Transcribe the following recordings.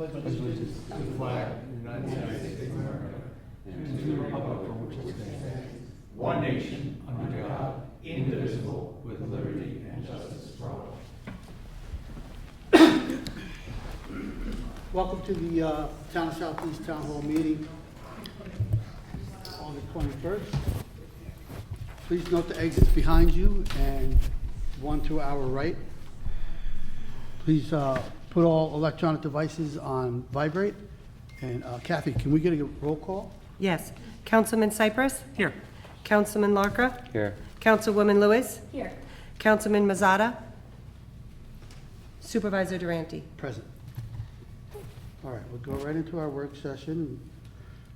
pledge allegiance to the flag of the United States of America and to the republic for which it stands, one nation, under God, indivisible, with liberty and justice for all. Welcome to the Town of Southeast Town Hall meeting on the 21st. Please note the exits behind you and one to our right. Please put all electronic devices on vibrate. And Kathy, can we get a roll call? Yes. Councilman Cypress? Here. Councilman Larka? Here. Councilwoman Lewis? Here. Councilman Mazada? Supervisor Durante? Present. All right, we'll go right into our work session.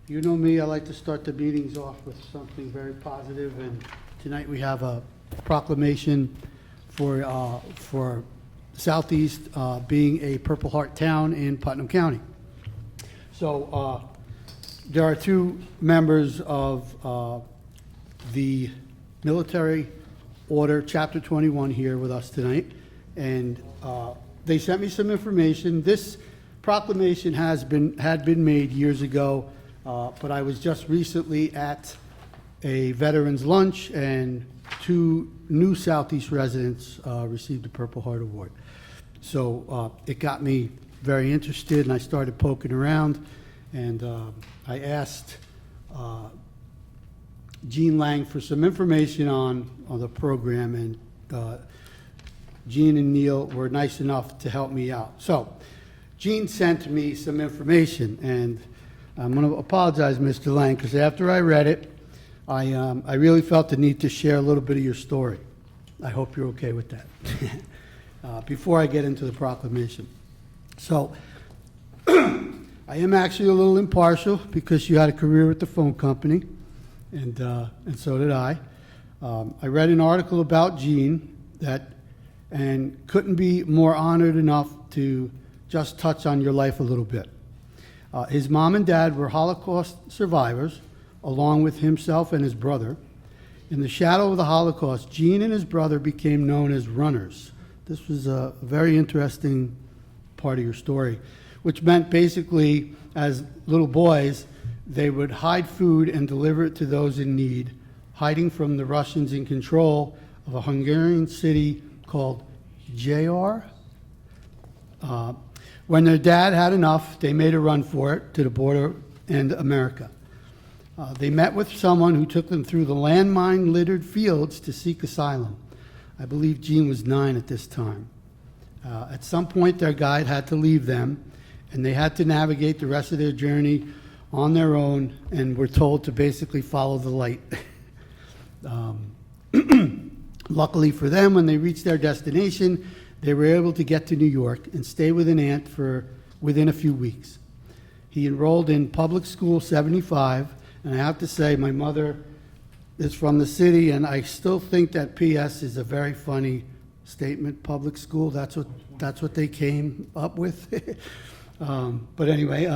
You know me, I like to start the meetings off with something very positive, and tonight we have a proclamation for Southeast being a Purple Heart town in Putnam County. So there are two members of the Military Order Chapter 21 here with us tonight, and they sent me some information. This proclamation had been made years ago, but I was just recently at a veterans lunch, and two new Southeast residents received the Purple Heart Award. So it got me very interested, and I started poking around, and I asked Jean Lang for some information on the program, and Jean and Neil were nice enough to help me out. So Jean sent me some information, and I'm going to apologize, Mr. Lang, because after I read it, I really felt the need to share a little bit of your story. I hope you're okay with that. Before I get into the proclamation. So I am actually a little impartial because you had a career with the phone company, and so did I. I read an article about Jean and couldn't be more honored enough to just touch on your life a little bit. His mom and dad were Holocaust survivors, along with himself and his brother. In the shadow of the Holocaust, Jean and his brother became known as runners. This was a very interesting part of your story, which meant basically, as little boys, they would hide food and deliver it to those in need, hiding from the Russians in control of a Hungarian city called Jar. When their dad had enough, they made a run for it to the border and America. They met with someone who took them through the landmine-littered fields to seek asylum. I believe Jean was 9 at this time. At some point, their guide had to leave them, and they had to navigate the rest of their journey on their own, and were told to basically follow the light. Luckily for them, when they reached their destination, they were able to get to New York and stay with an aunt for within a few weeks. He enrolled in Public School 75, and I have to say, my mother is from the city, and I still think that PS is a very funny statement. Public school, that's what they came up with. But anyway,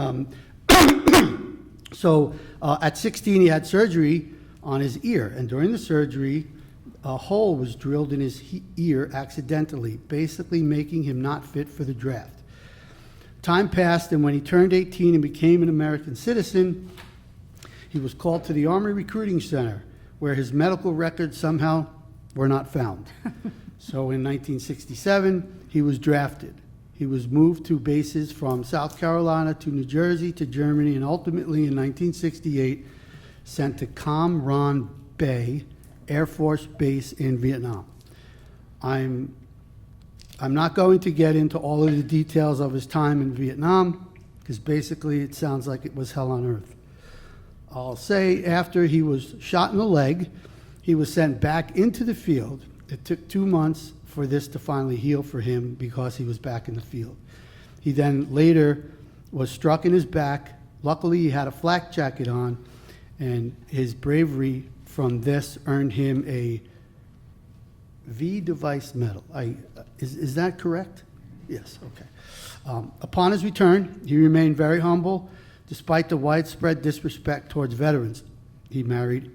so at 16, he had surgery on his ear, and during the surgery, a hole was drilled in his ear accidentally, basically making him not fit for the draft. Time passed, and when he turned 18 and became an American citizen, he was called to the Army Recruiting Center, where his medical records somehow were not found. So in 1967, he was drafted. He was moved to bases from South Carolina to New Jersey to Germany, and ultimately in 1968, sent to Cam Ranh Bay Air Force Base in Vietnam. I'm not going to get into all of the details of his time in Vietnam, because basically it sounds like it was hell on earth. I'll say after he was shot in the leg, he was sent back into the field. It took 2 months for this to finally heal for him because he was back in the field. He then later was struck in his back. Luckily, he had a flak jacket on, and his bravery from this earned him a V Device Medal. Is that correct? Yes, okay. Upon his return, he remained very humble despite the widespread disrespect towards veterans. He married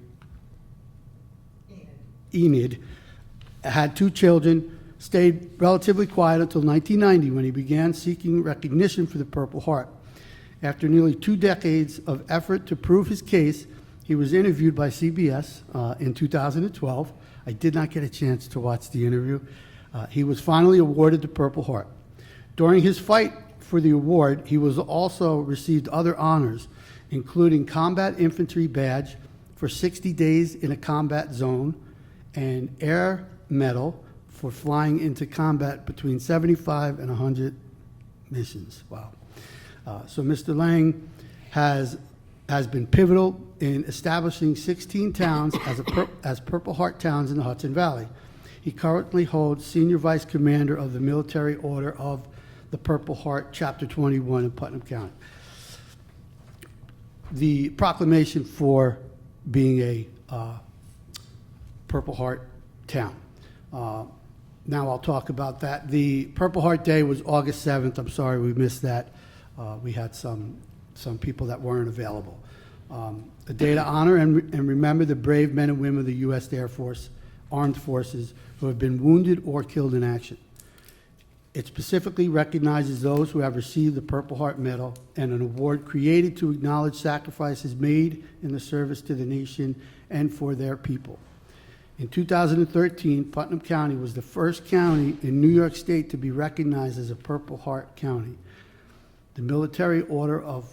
Enid, had 2 children, stayed relatively quiet until 1990 when he began seeking recognition for the Purple Heart. After nearly 2 decades of effort to prove his case, he was interviewed by CBS in 2012. I did not get a chance to watch the interview. He was finally awarded the Purple Heart. During his fight for the award, he was also received other honors, including Combat Infantry Badge for 60 days in a combat zone and Air Medal for flying into combat between 75 and 100 missions. Wow. So Mr. Lang has been pivotal in establishing 16 towns as Purple Heart towns in the Hudson Valley. He currently holds Senior Vice Commander of the Military Order of the Purple Heart, Chapter 21 in Putnam County. The proclamation for being a Purple Heart town. Now I'll talk about that. The Purple Heart Day was August 7th. I'm sorry we missed that. We had some people that weren't available. A day to honor and remember the brave men and women of the U.S. Air Force, Armed Forces, who have been wounded or killed in action. It specifically recognizes those who have received the Purple Heart Medal and an award created to acknowledge sacrifices made in the service to the nation and for their people. In 2013, Putnam County was the first county in New York State to be recognized as a Purple Heart County. The Military Order of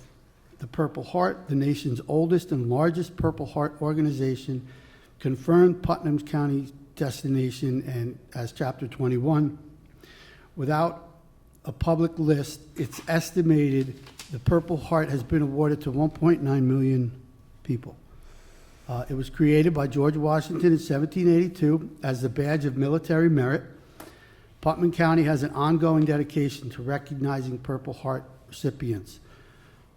the Purple Heart, the nation's oldest and largest Purple Heart organization, confirmed Putnam County's destination and as Chapter 21. Without a public list, it's estimated the Purple Heart has been awarded to 1.9 million people. It was created by George Washington in 1782 as the badge of military merit. Putnam County has an ongoing dedication to recognizing Purple Heart recipients.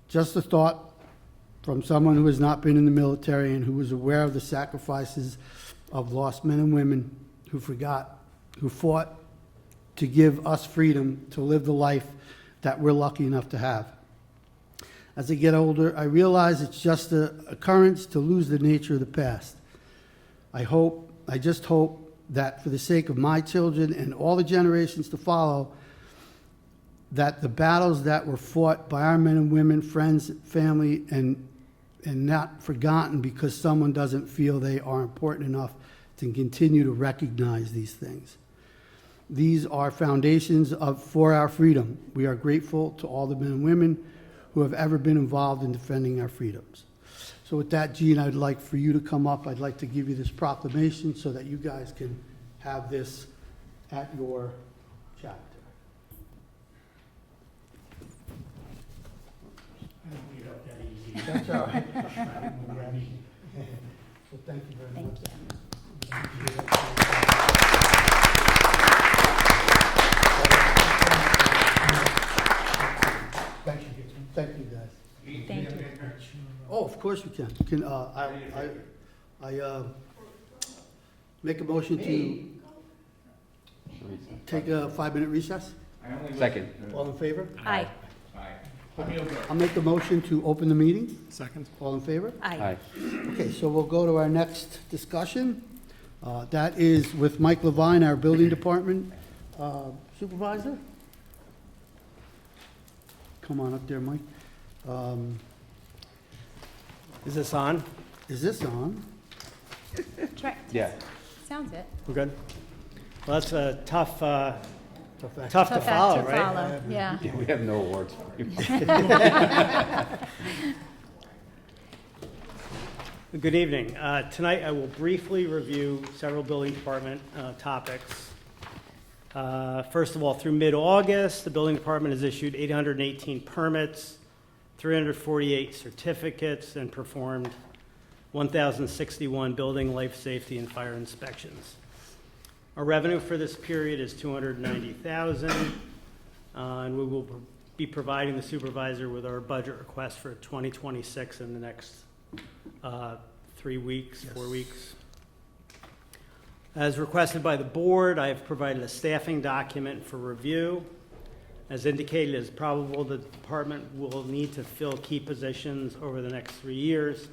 Just a thought from someone who has not been in the military and who is aware of the sacrifices of lost men and women who fought to give us freedom to live the life that we're lucky enough to have. As I get older, I realize it's just an occurrence to lose the nature of the past. I just hope that for the sake of my children and all the generations to follow, that the battles that were fought by our men and women, friends, family, and not forgotten because someone doesn't feel they are important enough to continue to recognize these things. These are foundations for our freedom. We are grateful to all the men and women who have ever been involved in defending our freedoms. So with that, Gene, I'd like for you to come up. I'd like to give you this proclamation so that you guys can have this at your chapter. That's all right. So thank you very much. Thank you. Thank you, guys. Thank you. Oh, of course we can. I make a motion to take a 5-minute recess. Second. All in favor? Aye. I'll make the motion to open the meeting. Second. All in favor? Aye. Okay, so we'll go to our next discussion. That is with Mike Levine, our building department supervisor. Come on up there, Mike. Is this on? Is this on? Try. Yeah. Sounds it. We're good? Well, that's a tough to Tough act follow, to right? follow, yeah. Yeah, we have no awards for you. Good evening. Tonight, I will briefly review several building department topics. First of all, through mid-August, the building department has issued 818 permits, 348 certificates, and performed 1,061 building, life safety, and fire inspections. Our revenue for this period is $290,000, and we will be providing the supervisor with our budget request for 2026 in the next 3 weeks, 4 weeks. As requested by the board, I have provided a staffing document for review. As indicated, it is probable the department will need to fill key positions over the next 3 years,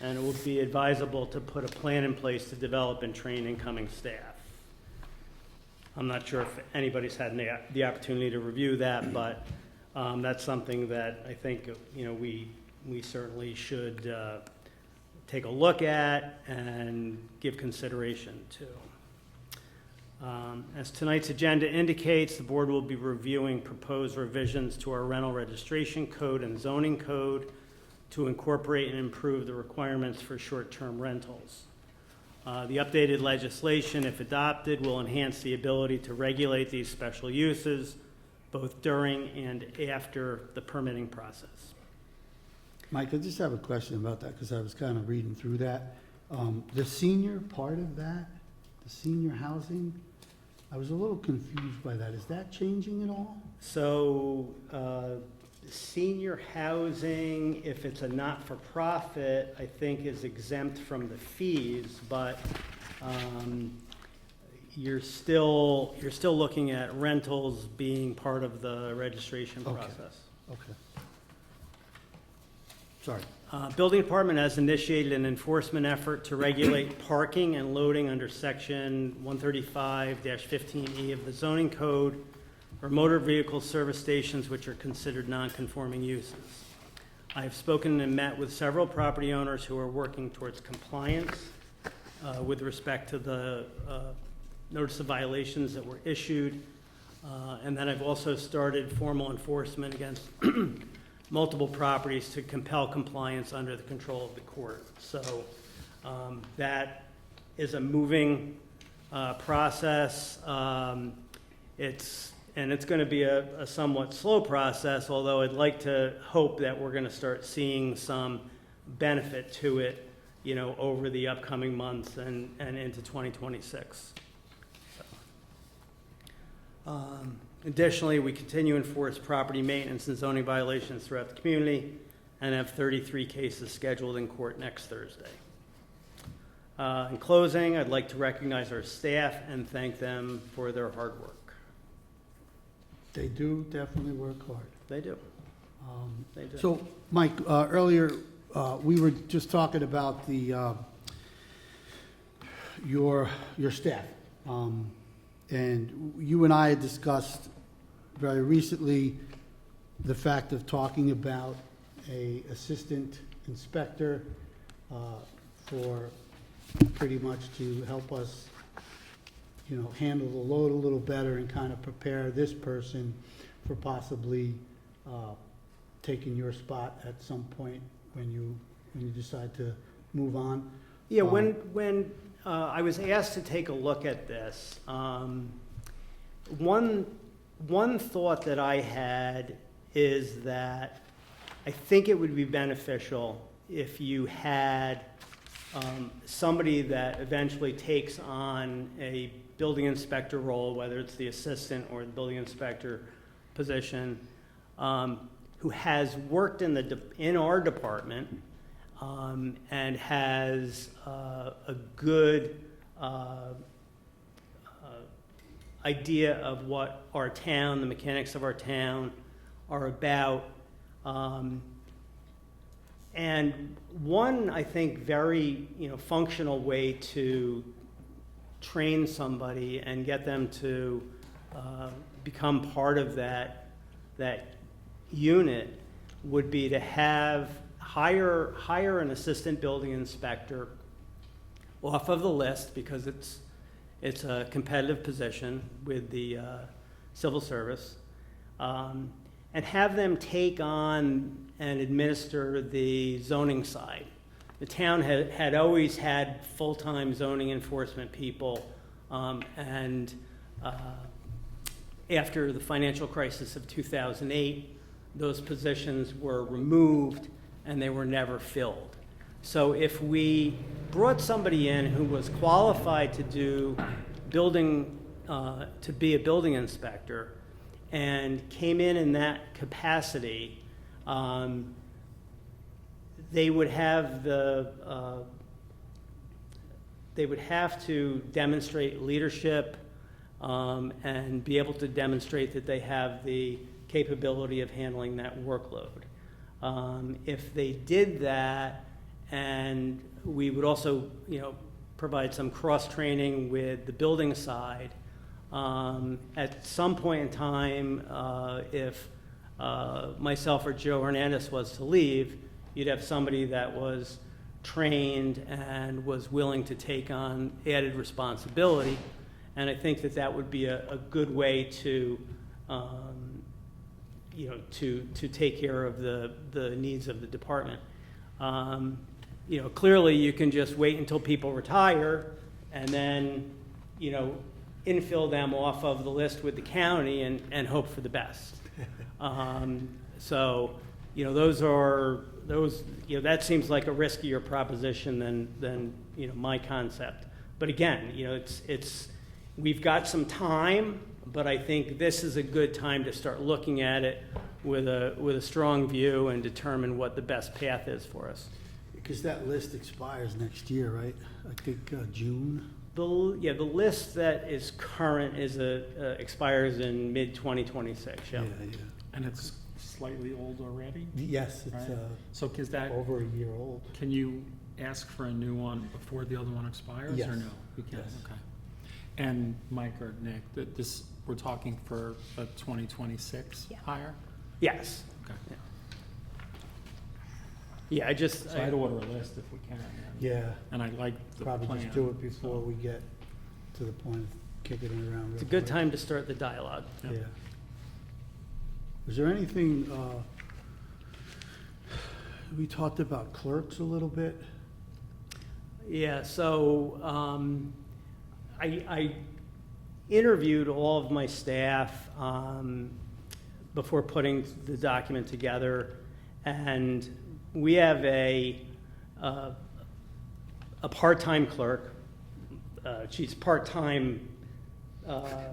and it would be advisable to put a plan in place to develop and train incoming staff. I'm not sure if anybody's had the opportunity to review that, but that's something that I think, we certainly should take a look at and give consideration to. As tonight's agenda indicates, the board will be reviewing proposed revisions to our rental registration code and zoning code to incorporate and improve the requirements for short-term rentals. The updated legislation, if adopted, will enhance the ability to regulate these special uses both during and after the permitting process. Mike, I just have a question about that, because I was kind of reading through that. The senior part of that, the senior housing, I was a little confused by that. Is that changing at all? So, senior housing, if it's a not-for-profit, I think is exempt from the fees, but you're still looking at rentals being part of the registration Okay. process. Okay. Sorry. Building department has initiated an enforcement effort to regulate parking and loading under section 135-15E of the zoning code for motor vehicle service stations which are considered non-conforming uses. I have spoken and met with several property owners who are working towards compliance with respect to the notice of violations that were issued. And then I've also started formal enforcement against multiple properties to compel compliance under the control of the court. So that is a moving process. It's going to be a somewhat slow process, although I'd like to hope that we're going to start seeing some benefit to it, over the upcoming months and into 2026. Additionally, we continue to enforce property maintenance and zoning violations throughout the community and have 33 cases scheduled in court next Thursday. In closing, I'd like to recognize our staff and thank them for their hard work. They do definitely work hard. They do. They do. So, Mike, earlier, we were just talking about your staff. And you and I had discussed very recently the fact of talking about a assistant inspector for pretty much to help us, handle the load a little better and kind of prepare this person for possibly taking your spot at some point when you decide to move on. Yeah, when I was asked to take a look at this, one thought that I had is that I think it would be beneficial if you had somebody that eventually takes on a building inspector role, whether it's the assistant or the building inspector position, who has worked in our department and has a good idea of what our town, the mechanics of our town are about. And one, I think, very functional way to train somebody and get them to become part of that unit would be to hire an assistant building inspector off of the list, because it's a competitive position with the civil service, and have them take on and administer the zoning side. The town had always had full-time zoning enforcement people, and after the financial crisis of 2008, those positions were removed and they were never filled. So if we brought somebody in who was qualified to do building, to be a building inspector, and came in that capacity, they would have to demonstrate leadership and be able to demonstrate that they have the capability of handling that workload. If they did that, and we would also, provide some cross-training with the building side, At some point in time, if myself or Joe Hernandez was to leave, you'd have somebody that was trained and was willing to take on added responsibility. And I think that that would be a good way to, to take care of the needs of the department. Clearly you can just wait until people retire and then, infill them off of the list with the county and hope for the best. That seems like a riskier proposition than my concept. But again, we've got some time, but I think this is a good time to start looking at it with a strong view and determine what the best path is for us. Because that list expires next year, right? I think June. The list that is current expires in mid-2026, yeah. And it's slightly old already? Yes, it's Right. So is that, over a year old. can you ask for a new one before the other one expires, Yes. or no? You can, Yes. okay. And Mike or Nick, we're talking for a 2026 Yeah. hire? Yes. Okay. Yeah, So I'd order a list if we can. Yeah, And I like the plan. probably just do it before we get to the point of kicking it around. It's a real good quick. time to start the dialogue. Yep. Yeah. Was there anything, we talked about clerks a little bit? Yeah, so I interviewed all of my staff before putting the document together, and we have a part-time clerk. She's part-time,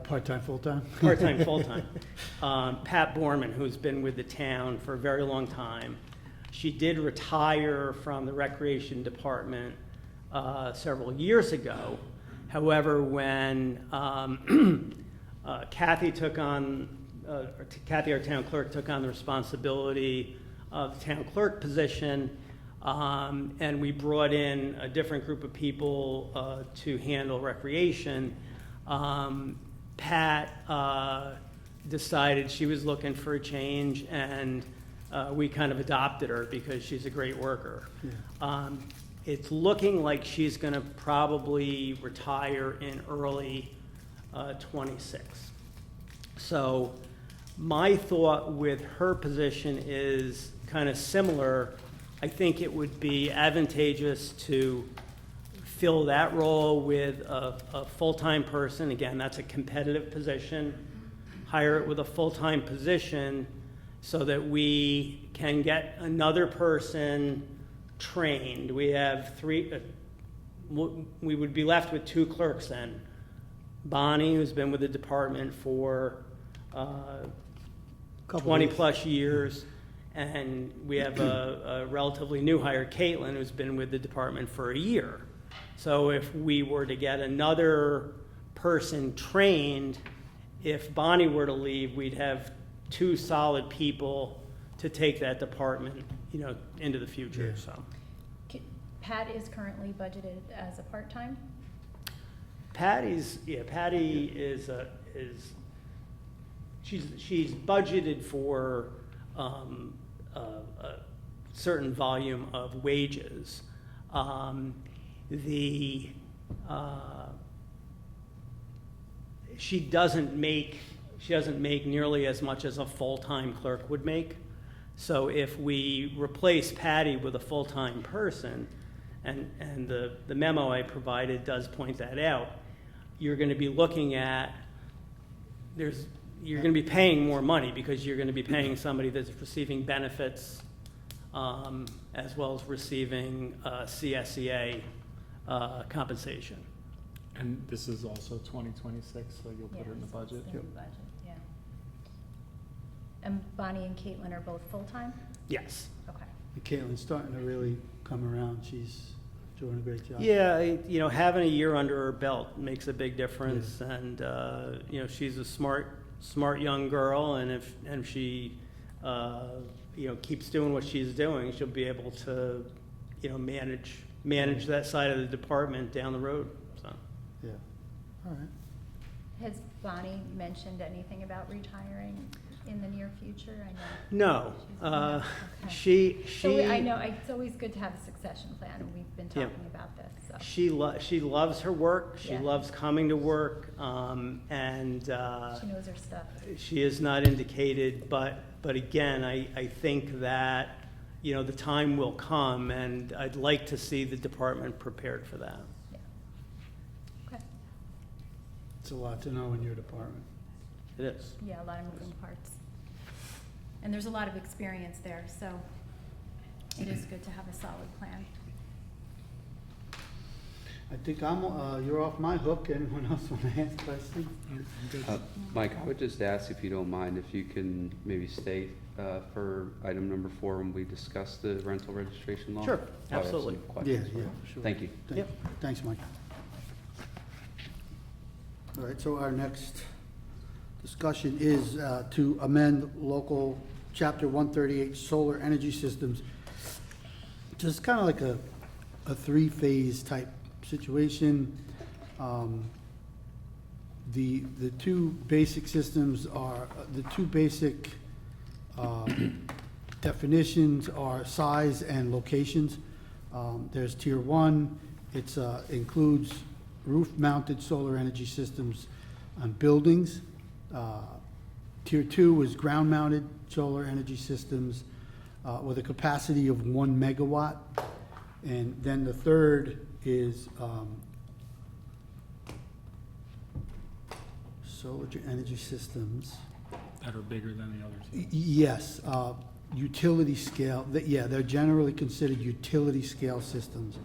Part-time, full-time? part-time, full-time. Pat Borman, who's been with the town for a very long time. She did retire from the Recreation Department several years ago. However, when Kathy, our town clerk, took on the responsibility of the town clerk position, and we brought in a different group of people to handle recreation, Pat decided she was looking for a change, and we kind of adopted her because she's a great worker. It's looking like she's going to probably retire in early 26. So my thought with her position is kind of similar. I think it would be advantageous to fill that role with a full-time person. Again, that's a competitive position. Hire it with a full-time position so that we can get another person trained. We have three, we would be left with two clerks then. Bonnie, who's been with the department for 20-plus years, and we have a relatively new hire, Caitlin, who's been with the department for a year. So if we were to get another person trained, if Bonnie were to leave, we'd have two solid people to take that department, into the future, Yeah. so. Pat is currently budgeted as a part-time? Patty is she's budgeted for a certain volume of wages. She doesn't make nearly as much as a full-time clerk would make. So if we replace Patty with a full-time person, and the memo I provided does point that out, you're going to be looking at, you're going to be paying more money because you're going to be paying somebody that's receiving benefits as well as receiving CSEA compensation. And this is also 2026, so you'll put it in the budget? It's in the budget, yeah. And Bonnie and Caitlin are both full-time? Yes. Okay. Caitlin's starting to really come around. She's doing a great job. Yeah, having a year under her belt makes a big difference, and she's a smart young girl, and if she keeps doing what she's doing, she'll be able to manage that side of the department down the road. So Yeah. All right. Has Bonnie mentioned anything about retiring in the near future? I know. No, Okay. she. I know, it's always good to have a succession plan, and we've been Yeah. talking about this, so. She loves her work. She Yeah. loves coming to work, and She knows her stuff. she is not indicated. But again, I think that the time will come, and I'd like to see the department prepared for that. Yeah. Okay, It's a lot to know in your department. It is. yeah, a lot of moving parts. And there's a lot of experience there, so it is good to have a solid plan. I think you're off my hook. Anyone else want to ask questions? I'm good. Mike, I would just ask if you don't mind, if you can maybe stay for item number 4 when we discuss the rental registration law? Sure, I have some absolutely. Yeah, questions for yeah, you. sure. Thank you. Yep. Thanks, Mike. All right, so our next discussion is to amend local chapter 138 solar energy systems. Just kind of like a three-phase type situation. The two basic systems are, the two basic definitions are size and locations. There's tier 1, it includes roof-mounted solar energy systems on buildings. Tier 2 is ground-mounted solar energy systems with a capacity of 1 megawatt. And then the third is solar energy systems. That are bigger than the other two. Yes, utility scale, yeah, they're generally considered utility scale systems.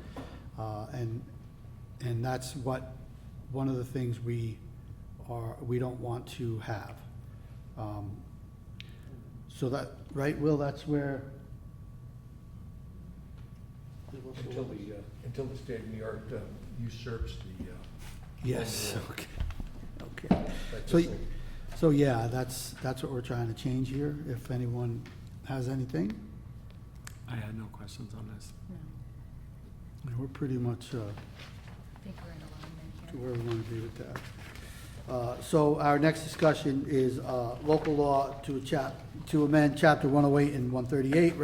And that's one of the things we don't want to have. So that, right, Will, that's where? Until the state of New York usurps the. Yes, overall. okay. But So, this'll- so yeah, that's what we're trying to change here, if anyone has anything. I had no questions on this. No, And we're pretty much I think we're in alignment to here. where we want to be with that. So our next discussion is local law to amend Chapter 108 and 138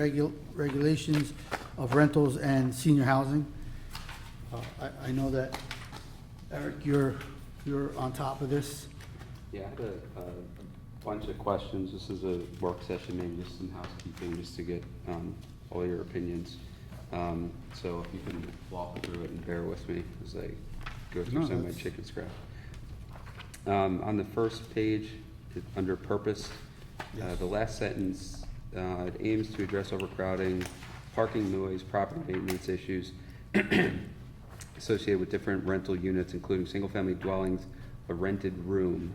regulations of rentals and senior housing. I know that, Eric, you're on top of this. Yeah, I had a bunch of questions. This is a work session, maybe just some housekeeping, just to get all your opinions. So if you can walk through it and bear with me as I go through No, some of my that's- chicken scratch. On the first page, under purpose, the last sentence, it aims to address overcrowding, parking noise, property maintenance issues associated with different rental units, including single-family dwellings, a rented room.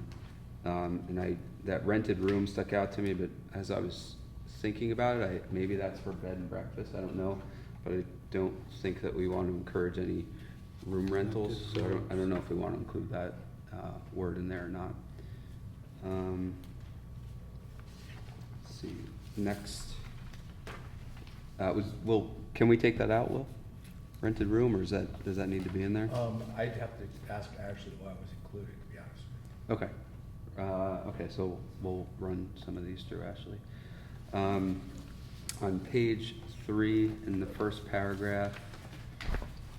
And that rented room stuck out to me, but as I was thinking about it, maybe that's for bed and breakfast, I don't know. But I don't think that we want to encourage any room rentals, so I don't know if we want to include that word in there or not. Let's see, next, can we take that out, Will? Rented room, or does that need to be in there? I'd have to ask Ashley why it was included, to be honest. Okay. Okay, so we'll run some of these through, Ashley. On page 3, in the first paragraph,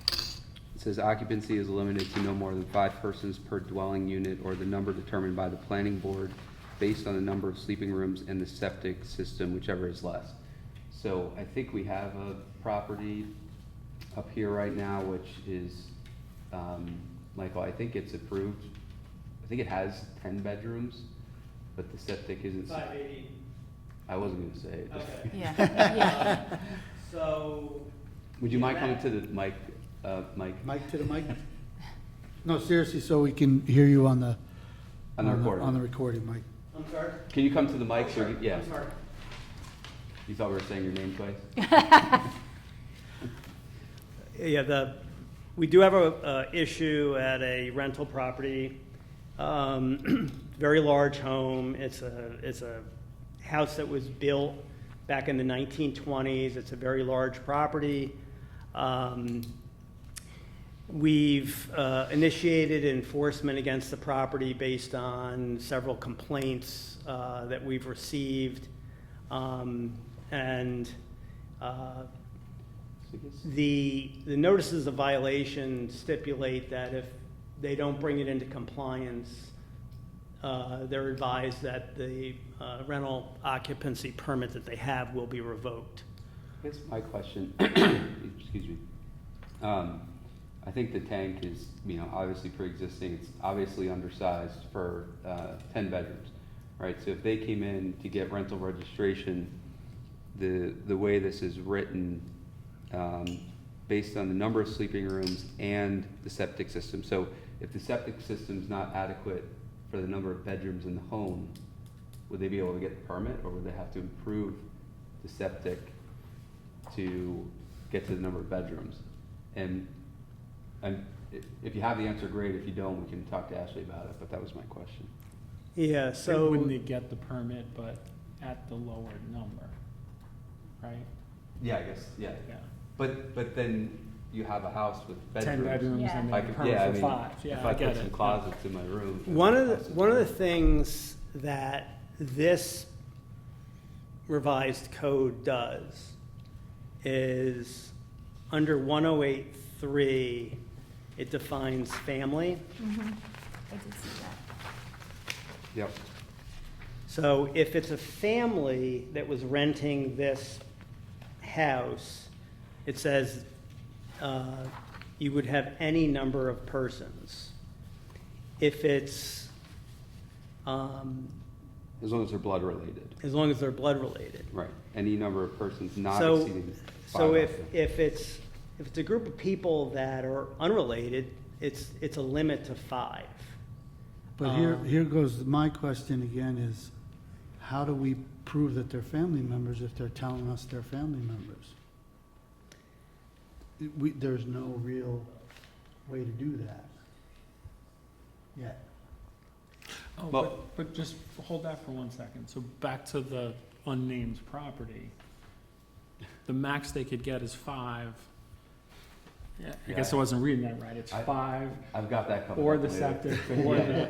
it says occupancy is limited to no more than 5 persons per dwelling unit, or the number determined by the planning board based on the number of sleeping rooms and the septic system, whichever is less. So I think we have a property up here right now, which is, Michael, I think it's approved. I think it has 10 bedrooms, but the septic isn't. 580. I wasn't gonna say it. Okay. Yeah. So. Would you mind coming to the mic, Mike? Mike to the mic? No, seriously, so we can hear you on the. On the recording. On the recording, Mike. I'm sorry? Can you come to the mic? Oh, sure. Yeah. I'm sorry. You thought we were saying your name twice? Yeah, we do have a issue at a rental property. Very large home. It's a house that was built back in the 1920s. It's a very large property. We've initiated enforcement against the property based on several complaints that we've received. And the notices of violation stipulate that if they don't bring it into compliance, they're advised that the rental occupancy permit that they have will be revoked. I guess my question, excuse me. I think the tank is, obviously pre-existing. It's obviously undersized for 10 bedrooms, right? So if they came in to get rental registration, the way this is written, based on the number of sleeping rooms and the septic system. So if the septic system's not adequate for the number of bedrooms in the home, would they be able to get the permit, or would they have to improve the septic to get to the number of bedrooms? And if you have the answer, great. If you don't, we can talk to Ashley about it, but that was my question. Yeah, so. Wouldn't they get the permit, but at the lower number, right? Yeah, I guess, yeah. Yeah. But then you have a house with bedrooms. 10 bedrooms Yeah. and I then could, permit yeah, I for mean, 5. Yeah, if I I get put some it. closets in my room. One of the things that this revised code does is under 108.3, it defines family. I did see that. Yep. So if it's a family that was renting this house, it says you would have any number of persons. If it's, As long as they're blood related. as long as they're blood related. Right. Any number of persons not So, exceeding 5. so I if think. it's a group of people that are unrelated, it's a limit to 5. But here goes my question again is, how do we prove that they're family members if they're telling us they're family members? There's no real way to do that yet. Oh, Well- but just hold that for 1 second. So back to the unnamed property. The max they could get is 5. Yeah, I guess I wasn't reading that right. It's 5 I've got that coming or up the later. septic or the,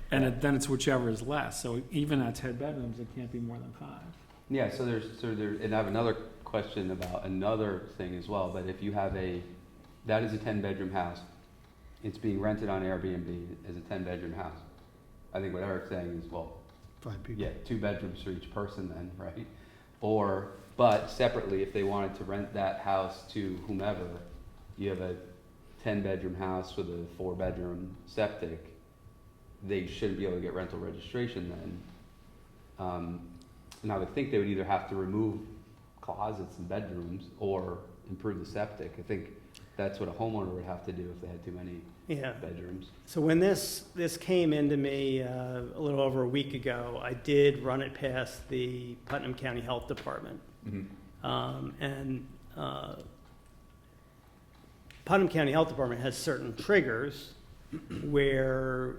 then it's whichever is less. So even at 10 bedrooms, it can't be more than 5. Yeah, so and I have another question about another thing as well, but if you have that is a 10-bedroom house, it's being rented on Airbnb as a 10-bedroom house. I think what Eric's saying is, well, 5 people. yeah, 2 bedrooms for each person then, right? But separately, if they wanted to rent that house to whomever, you have a 10-bedroom house with a 4-bedroom septic, they shouldn't be able to get rental registration then. And I would think they would either have to remove closets and bedrooms or improve the septic. I think that's what a homeowner would have to do if they had too many Yeah. bedrooms. So when this came into me a little over a week ago, I did run it past the Putnam County Health Department. And Putnam County Health Department has certain triggers where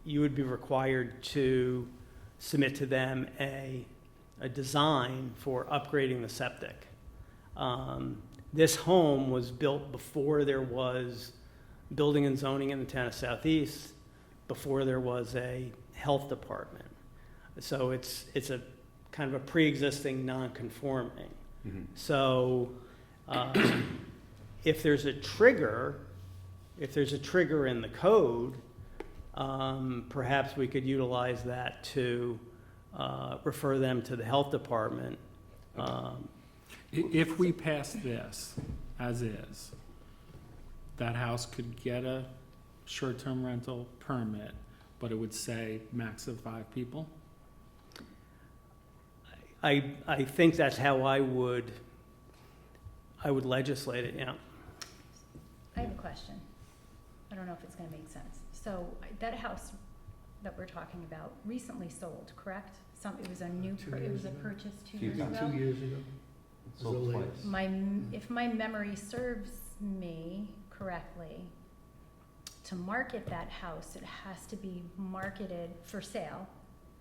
you would be required to submit to them a design for upgrading the septic. This home was built before there was building and zoning in the town of Southeast, before there was a health department. So it's a kind of a pre-existing non-conforming. So if there's a trigger in the code, perhaps we could utilize that to refer them to the health department. If we pass this as is, that house could get a short-term rental permit, but it would say max of 5 people? I think that's how I would legislate it, yeah. I have a question. I don't know if it's gonna make sense. So that house that we're talking about recently sold, correct? It was a it was a purchase 2 years About ago? 2 years ago. It's sold twice. If my memory serves me correctly, to market that house, it has to be marketed for sale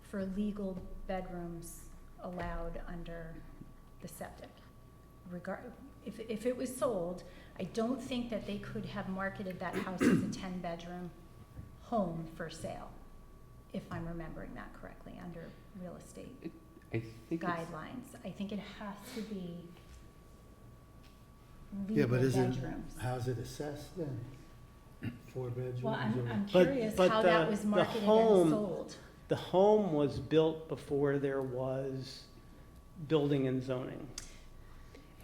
for legal bedrooms allowed under the septic, if it was sold, I don't think that they could have marketed that house as a 10-bedroom home for sale, if I'm remembering that correctly, under real estate I think it's, guidelines. I think it has to be Yeah, legal but isn't, bedrooms. how's it assessed then? 4 bedrooms? Well, I'm But- curious but how that the- was the marketed home- and sold. The home was built before there was building and zoning.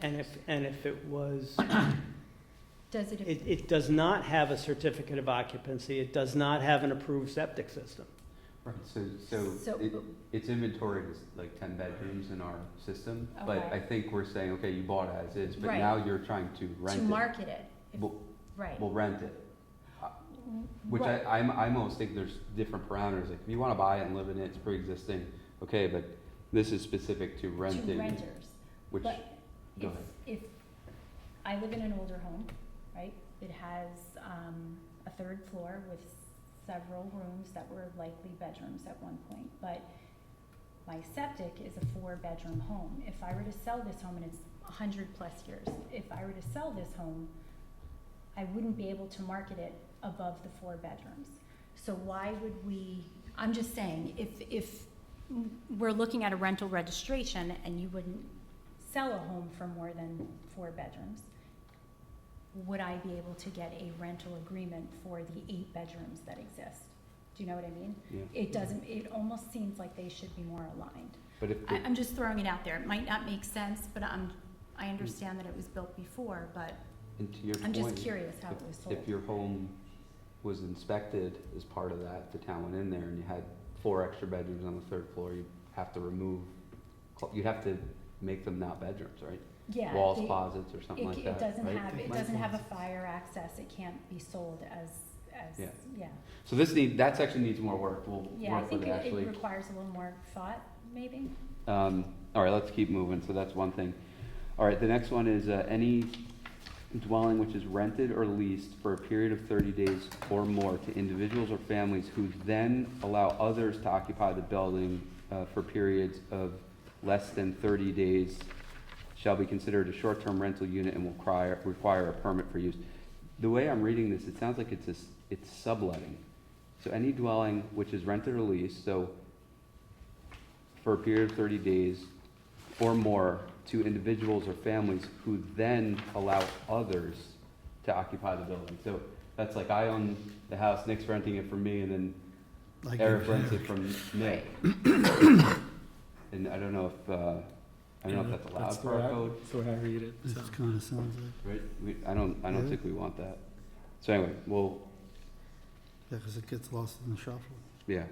And if it was, Does it, it does not have a certificate of occupancy, it does not have an approved septic system. right, So- so it's inventoried as like 10 bedrooms in our system, but Okay. I think we're saying, okay, you bought it as is, but Right. now you're trying to rent to it. market it? If- We'll, Right. we'll rent it. Which Right. I'm almost think there's different parameters, like if you wanna buy it and live in it, it's pre-existing, okay, but this is specific to renting. To renters. Which, But go if, ahead. if, I live in an older home, right? It has, a 3rd floor with several rooms that were likely bedrooms at one point, but my septic is a 4-bedroom home. If I were to sell this home, and it's 100+ years, if I were to sell this home, I wouldn't be able to market it above the 4 bedrooms. So why would we, I'm just saying, if we're looking at a rental registration and you wouldn't sell a home for more than 4 bedrooms, would I be able to get a rental agreement for the 8 bedrooms that exist? Do you know what I mean? Yeah. It doesn't, it almost seems like they should be more aligned. But if, the- I'm just throwing it out there. It might not make sense, but I understand that it was built before, but and to your I'm just point, curious how it was sold. if your home was inspected as part of that, the town went in there and you had 4 extra bedrooms on the 3rd floor, you have to remove, you have to make them not bedrooms, right? Yeah, Walls, they- closet, or something like that, It doesn't right? have, it doesn't have a fire access. It can't be sold as, Yeah. yeah. So that section needs more work, we'll Yeah, I work with think it it Ashley. requires a little more thought, maybe. All right, let's keep moving, so that's one thing. All right, the next one is, any dwelling which is rented or leased for a period of 30 days or more to individuals or families who then allow others to occupy the building, for periods of less than 30 days shall be considered a short-term rental unit and will require a permit for use. The way I'm reading this, it sounds like it's subletting. So any dwelling which is rented or leased, so for a period of 30 days or more to individuals or families who then allow others to occupy the building. So that's like I own the house, Nick's renting it from me, and then Like Eric you- rents it from Nick. And I don't know if that's allowed That's the for way our I- code, That's the way I read it, so. This kind of sounds like, right? I don't Yeah. think we want that. So anyway, yeah, because it gets lost in the shuffle. yeah.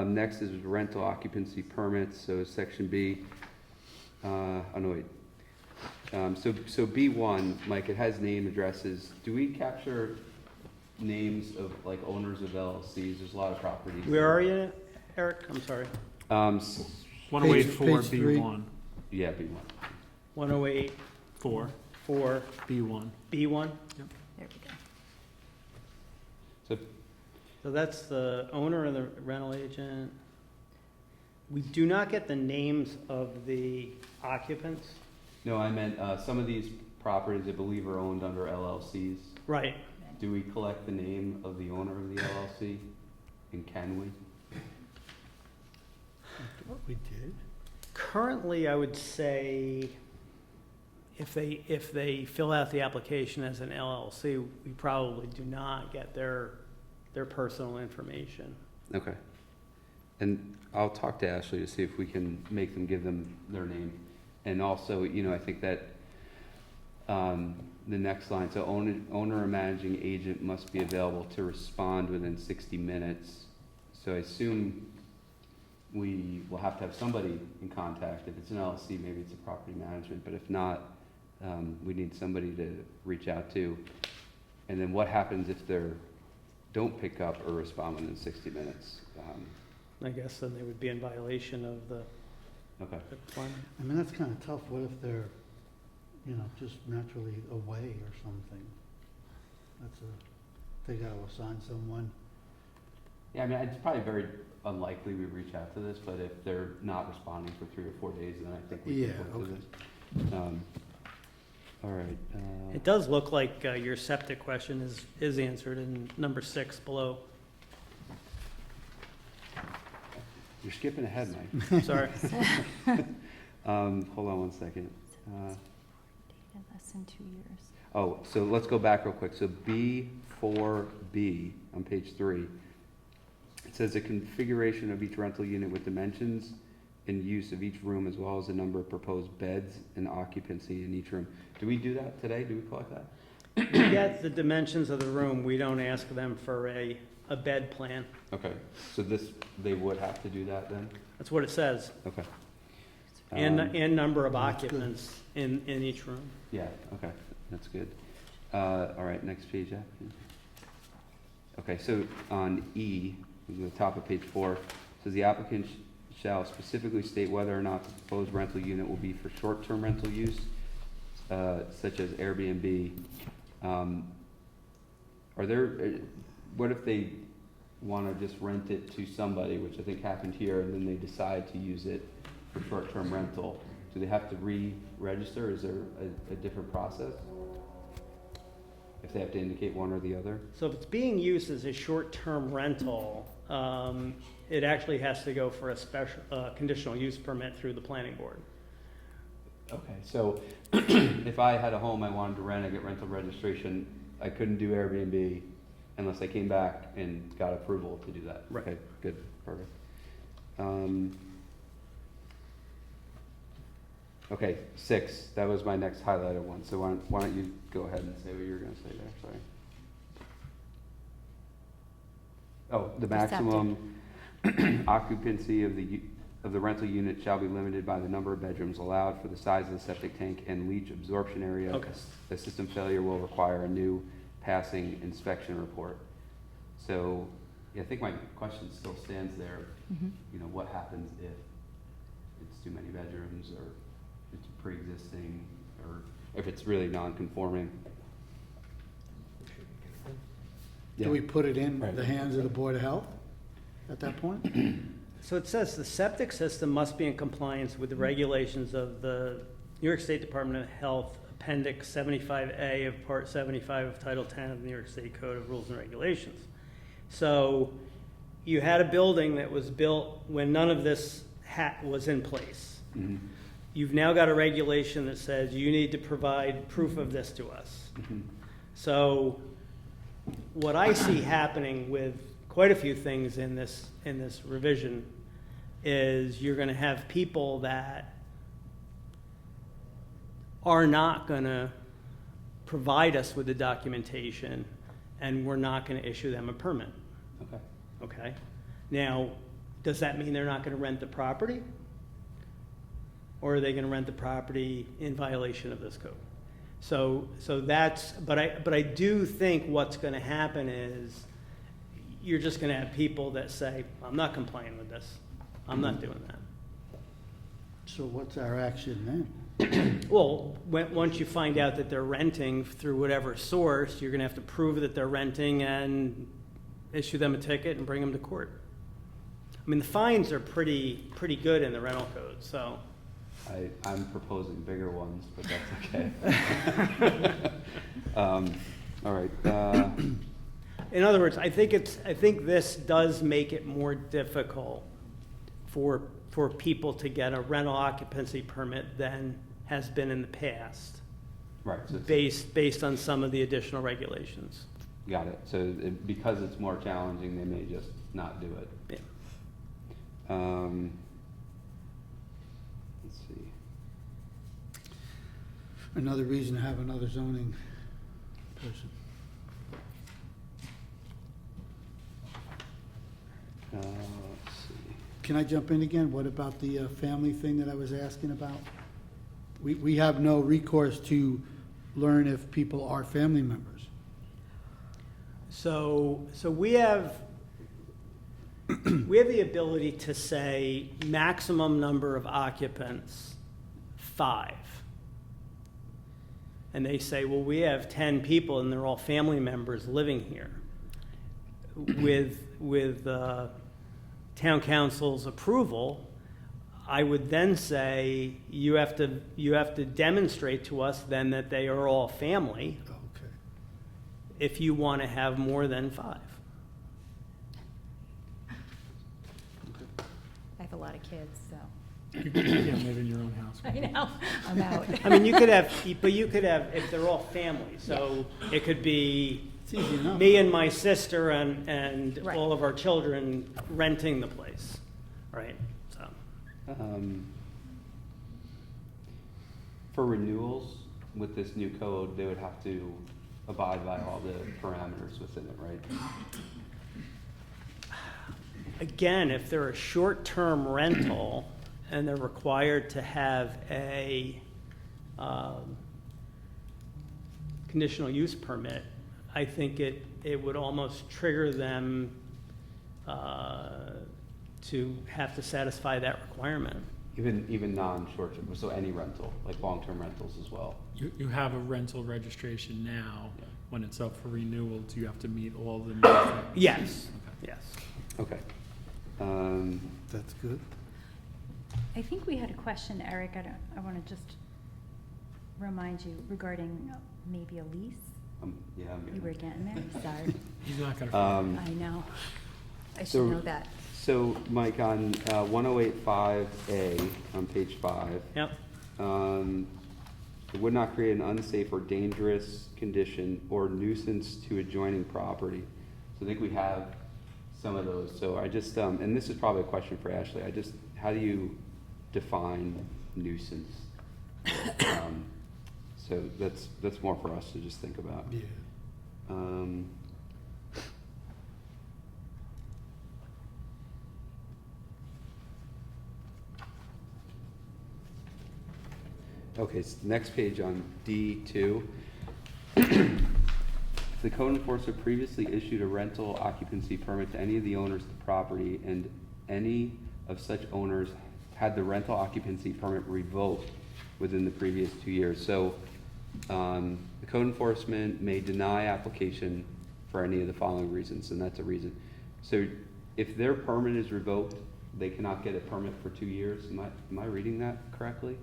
Next is rental occupancy permits, so section B. Oh, no, wait. So B1, Mike, it has name, addresses. Do we capture names of like owners of LLCs? There's a lot of properties. Where are you, Eric? I'm sorry. 108-4 Page three. B1, Yeah, B1. 108, 4, 4, B1. B1? There we go. So, So that's the owner and the rental agent. We do not get the names of the occupants. no, I meant, some of these properties, I believe, are owned under LLCs. Right. Do we collect the name of the owner of the LLC? And can we? What we did? Currently, I would say if they fill out the application as an LLC, we probably do not get their personal information. Okay. And I'll talk to Ashley to see if we can make them give them their name. And also, I think that, the next line, so owner or managing agent must be available to respond within 60 minutes. So I assume we will have to have somebody in contact. If it's an LLC, maybe it's a property management, but if not, we need somebody to reach out to. And then what happens if they don't pick up or respond within 60 minutes? I guess then they would be in violation of the Okay. requirement. I mean, that's kind of tough. What if they're, just naturally away or something? They got to assign someone. Yeah, I mean, it's probably very unlikely we reach out to this, but if they're not responding for 3 or 4 days, then I think we Yeah, can look okay. to this. All right. It does look like your septic question is answered in number 6 below. You're skipping ahead, Mike. Sorry. Hold on one second. Less than 2 years. Oh, so let's go back real quick. So B4B on page 3, it says the configuration of each rental unit with dimensions and use of each room as well as the number of proposed beds and occupancy in each room. Do we do that today? Do we collect that? We get the dimensions of the room. We don't ask them for a bed plan. Okay, so they would have to do that then? That's what it says. Okay. And number of occupants in each room. Yeah, okay, that's good. All right, next page, yeah. Okay, so on E, the top of page 4, says the applicant shall specifically state whether or not the proposed rental unit will be for short-term rental use, such as Airbnb. What if they want to just rent it to somebody, which I think happened here, and then they decide to use it for short-term rental? Do they have to re-register? Is there a different process? If they have to indicate one or the other? So if it's being used as a short-term rental, it actually has to go for a special, conditional use permit through the planning board. Okay, so if I had a home I wanted to rent, I get rental registration, I couldn't do Airbnb unless I came back and got approval to do that? Right. Okay, good, perfect. Okay, 6, that was my next highlighted one, so why don't you go ahead and say what you were gonna say there, sorry. Oh, the maximum occupancy of the rental unit shall be limited by the number of bedrooms allowed for the size of the septic tank and leach absorption area. Okay. The system failure will require a new passing inspection report. So, yeah, I think my question still stands there. You know, what happens if it's too many bedrooms, or it's pre-existing, or if it's really non-conforming? Do we put it in Right. the hands of the Board of Health at that point? So it says the septic system must be in compliance with the regulations of the New York State Department of Health, Appendix 75A of Part 75 of Title 10 of the New York State Code of Rules and Regulations. So you had a building that was built when none of this was in place. Mhm. You've now got a regulation that says you need to provide proof of this to us. Mhm. So what I see happening with quite a few things in this revision is you're going to have people that are not going to provide us with the documentation, and we're not going to issue them a permit. Okay. Okay? Now, does that mean they're not going to rent the property? Or are they going to rent the property in violation of this code? So that's, but I do think what's going to happen is you're just going to have people that say, I'm not complying with this. I'm not doing that. So what's our action then? Well, once you find out that they're renting through whatever source, you're going to have to prove that they're renting and issue them a ticket and bring them to court. I mean, the fines are pretty good in the rental code, so. I'm proposing bigger ones, but that's okay. All right. In other words, I think this does make it more difficult for people to get a rental occupancy permit than has been in the past, Right. So it's- based on some of the additional regulations. Got it. So because it's more challenging, they may just not do it. Yeah. Let's see. Another reason to have another zoning person. Let's see. Can I jump in again? What about the family thing that I was asking about? We have no recourse to learn if people are family members. So we have the ability to say maximum number of occupants, 5. And they say, well, we have 10 people and they're all family members living here. With town council's approval, I would then say, you have to demonstrate to us then that they are all family Okay. if you want to have more than 5. I have a lot of kids, so, Yeah, maybe in your own house. I know, I'm out. I mean, you could have, if they're all family, so it could be It's easy enough. me and my sister and Right. all of our children renting the place, right? So, For renewals with this new code, they would have to abide by all the parameters within it, right? again, if they're a short-term rental and they're required to have a conditional use permit, I think it would almost trigger them to have to satisfy that requirement. Even non-short term, so any rental, like long-term rentals as well. You have a rental registration now. Yeah. When it's up for renewal, do you have to meet all the new things? Yes, Okay. yes. Okay. That's good. I think we had a question, Eric, I want to just remind you regarding maybe a lease. Yeah, I'm You were getting getting there, sorry. He's not gonna. I know. I so- should know that. So, Mike, on 1085A, on page 5, Yep. it would not create an unsafe or dangerous condition or nuisance to adjoining property. So I think we have some of those. So I just, and this is probably a question for Ashley, how do you define nuisance? So that's more for us to just think about. Yeah. Okay, so next page on D2. If the code enforcer previously issued a rental occupancy permit to any of the owners of the property and any of such owners had the rental occupancy permit revoked within the previous 2 years. So the code enforcement may deny application for any of the following reasons, and that's a reason. So if their permit is revoked, they cannot get a permit for 2 years. Am I reading that correctly?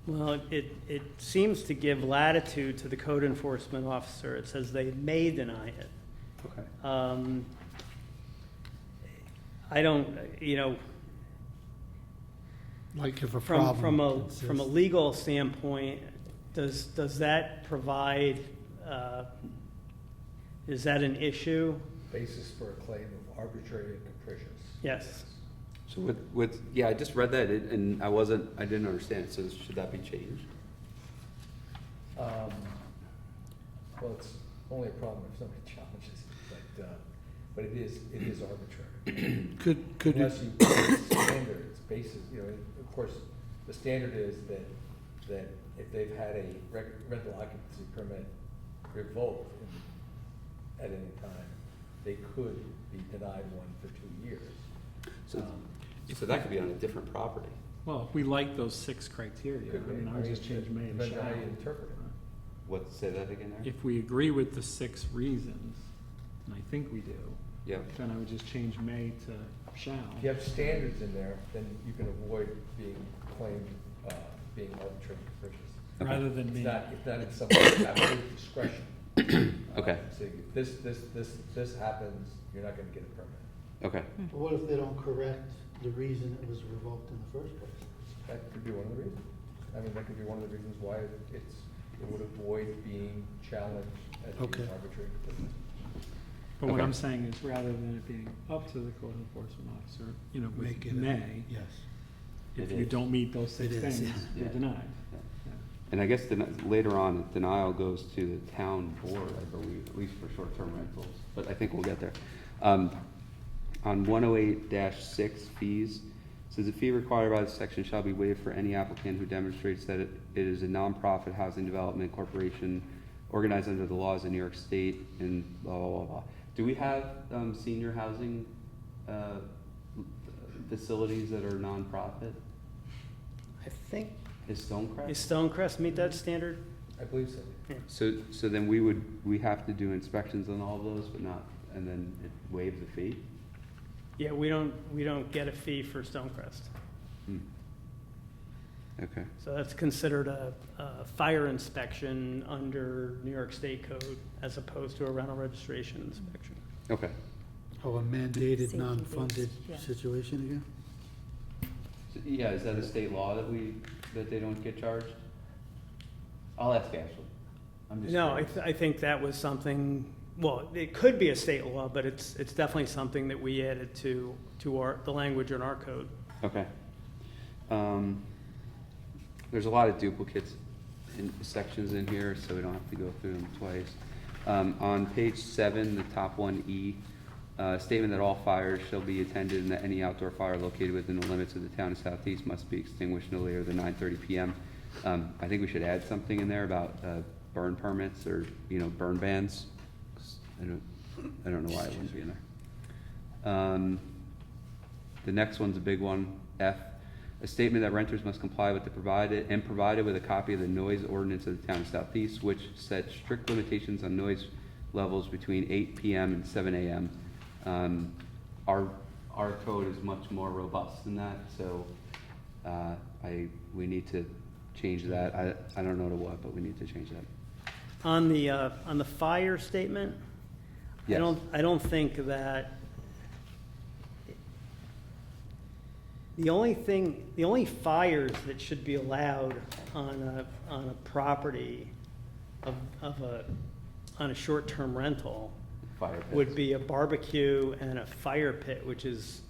Well, it seems to give latitude to the code enforcement officer. It says they may deny it. Okay. I don't, Like if a from problem. from a legal standpoint, does that provide, is that an issue? Basis for a claim of arbitrary and capricious. Yes. So yeah, I just read that and I didn't understand it, so should that be changed? Well, it's only a problem if somebody challenges it, but it is arbitrary. Could Unless you put standards, basis, of course, the standard is that if they've had a rental occupancy permit revoked at any time, they could be denied one for 2 years. So that could be on a different property. Well, if we like those 6 criteria, Could be. I would just change may to Depends on how shall. you interpret it. Say that again, Eric? If we agree with the 6 reasons, and I think we do, Yeah. then I would just change may to shall. If you have standards in there, then you can avoid being claimed, being arbitrary and capricious. Rather than It's me. not in someone's absolute discretion. Okay. So this happens, you're not gonna get a permit. Okay. But what if they don't correct the reason it was revoked in the first place? That could be one of the reasons. I mean, that could be one of the reasons why it would avoid being challenged as being Okay. arbitrary and capricious. But what Okay. I'm saying is, rather than it being up to the code enforcement officer, with Make it a- may, Yes. if It you is. don't meet those 6 It is, things, yeah. you're denied. Yeah. Yeah. And I guess later on, denial goes to the town board, I believe, at least for short-term rentals, but I think we'll get there. On 108-6 fees, says the fee required by this section shall be waived for any applicant who demonstrates that it is a nonprofit housing development corporation organized under the laws of New York State and blah, blah, blah, blah. Do we have senior housing facilities that are nonprofit? I think, Is Stonecrest? does Stonecrest meet that standard? I believe so. So then we have to do inspections on all of those, but not, and then it waive the fee? Yeah, we don't get a fee for Stonecrest. Okay, So that's considered a fire inspection under New York State code as opposed to a rental registration inspection. okay. Oh, a mandated, Safety-based, non-funded yeah. situation again? So, yeah, is that a state law that that they don't get charged? I'll ask Ashley. I'm just No, curious. I think that was something, well, it could be a state law, but it's definitely something that we added to the language in our code. Okay. There's a lot of duplicates in sections in here, so we don't have to go through them twice. On page 7, the top 1E, statement that all fires shall be attended and that any outdoor fire located within the limits of the town of Southeast must be extinguished no later than 9:30 p.m. I think we should add something in there about burn permits or, burn bans. 'Cause I don't know why it wouldn't be in there. The next one's a big one, F. A statement that renters must comply with provided with a copy of the noise ordinance of the town of Southeast, which sets strict limitations on noise levels between 8 p.m. and 7 a.m. Our code is much more robust than that, so we need to change that. I don't know to what, but we need to change that. On the fire statement, Yes. I don't think that, the only fires that should be allowed on a property on a short-term rental Fire pits. would be a barbecue and a fire pit, which is,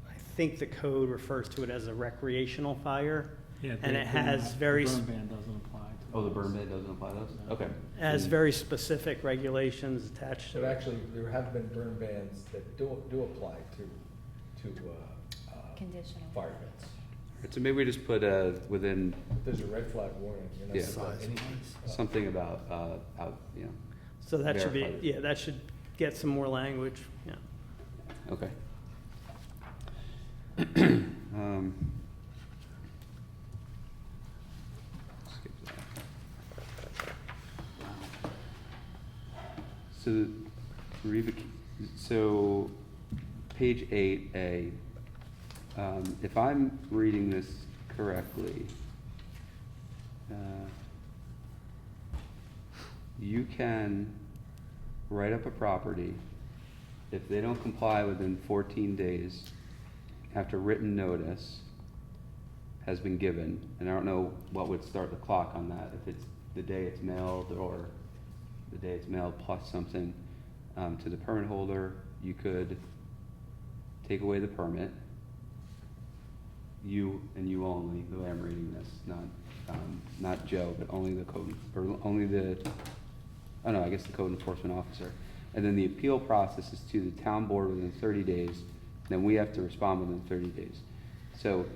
I think the code refers to it as a recreational fire. Yeah, And it has very The s- burn ban doesn't apply to. Oh, the burn ban doesn't apply to those? Okay. Has very specific regulations attached to But it. actually, there have been burn bans that do apply to Conditional. fire pits. Alright, so maybe we just put within If there's a red flag warning, you're not Yeah. supposed to any. something about So that should be, verified. yeah, that should get some more language, yeah. Okay. Skip that. So, page 8A, if I'm reading this correctly, you can write up a property. If they don't comply within 14 days, after written notice has been given, and I don't know what would start the clock on that, if it's the day it's mailed or the day it's mailed plus something, to the permit holder, you could take away the permit. You and you only, the way I'm reading this, not Joe, but only the code, or only the, oh no, I guess the code enforcement officer. And then the appeal process is to the town board within 30 days, then we have to respond within 30 days. So,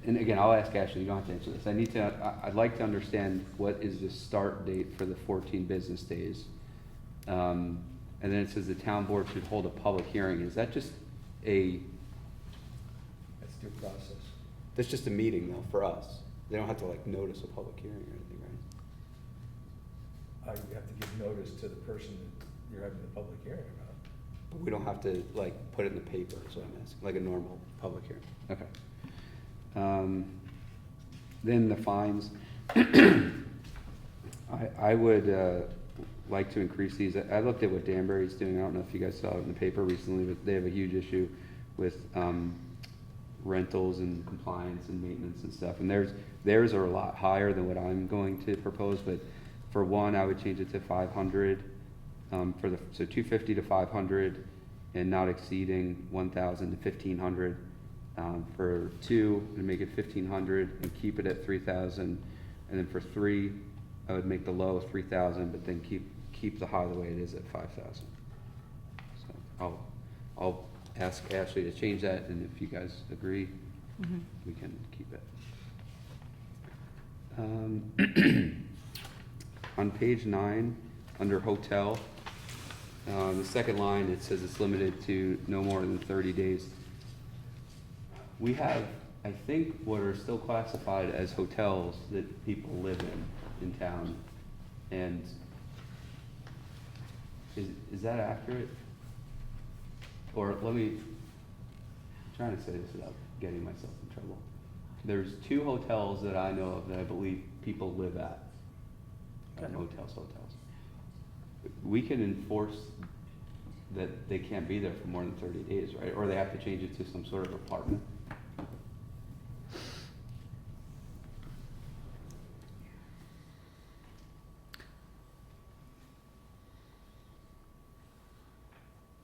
and again, I'll ask Ashley, you don't have to answer this. I'd like to understand what is the start date for the 14 business days. And then it says the town board should hold a public hearing. Is that just That's due process. that's just a meeting though, for us? They don't have to notice a public hearing or anything, right? You have to give notice to the person that you're having the public hearing about. But we don't have to put it in the paper, is what I'm asking, like a normal public hearing. Okay. Then the fines. I would like to increase these. I looked at what Danbury's doing. I don't know if you guys saw it in the paper recently, but they have a huge issue with rentals and compliance and maintenance and stuff. And theirs are a lot higher than what I'm going to propose, but for one, I would change it to 500, so 250 to 500 and not exceeding 1,000 to 1,500. For 2, I'd make it 1,500 and keep it at 3,000. And then for 3, I would make the low 3,000, but then keep the high the way it is at 5,000. So I'll ask Ashley to change that, and if you guys agree, we can keep it. On page 9, under hotel, the second line, it says it's limited to no more than 30 days. We have, I think, what are still classified as hotels that people live in town. And is that accurate? Or let me trying to say this without getting myself in trouble. There's 2 hotels that I know of that I believe people live at. Okay. Hotels. We can enforce that they can't be there for more than 30 days, right? Or they have to change it to some sort of apartment.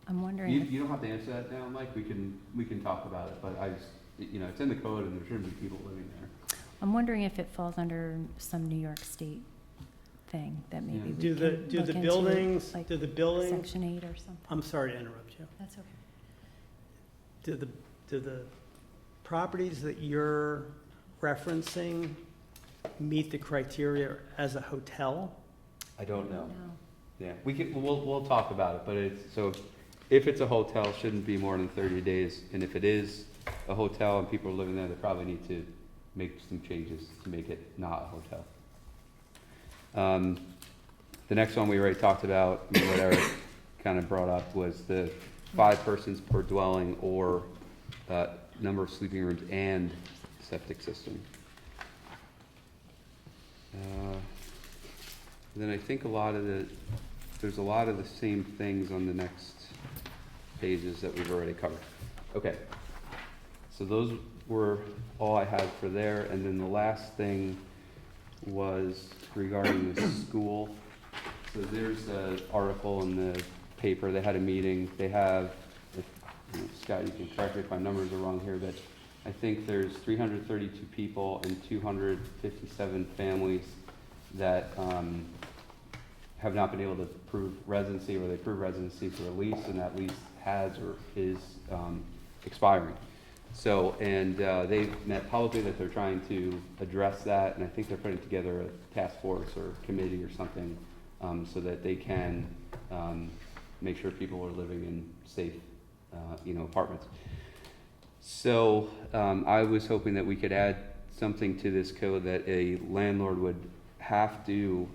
I'm wondering, You don't have to answer that now, Mike, we can talk about it, but I just, it's in the code and there shouldn't be people living there. I'm wondering if it falls under some New York State thing that maybe we Do can the, look do the into, buildings, like do the buildings, Section 8 or something. I'm sorry to interrupt you. That's okay. Do the properties that you're referencing meet the criteria as a hotel? I don't know. No. Yeah, we'll talk about it, but if it's a hotel, it shouldn't be more than 30 days. And if it is a hotel and people are living there, they probably need to make some changes to make it not a hotel. The next one we already talked about, what Eric kind of brought up, was the 5 persons per dwelling or number of sleeping rooms and septic system. Then I think there's a lot of the same things on the next pages that we've already covered. Okay, so those were all I had for there, and then the last thing was regarding the school. So there's an article in the paper, they had a meeting, they have, Scott, you can correct me if my numbers are wrong here, but I think there's 332 people and 257 families that have not been able to prove residency, or they prove residency for a lease, and that lease has or is expiring. So, and they've met publicly that they're trying to address that, and I think they're putting together a task force or committee or something so that they can make sure people are living in safe, apartments. So I was hoping that we could add something to this code that a landlord would have to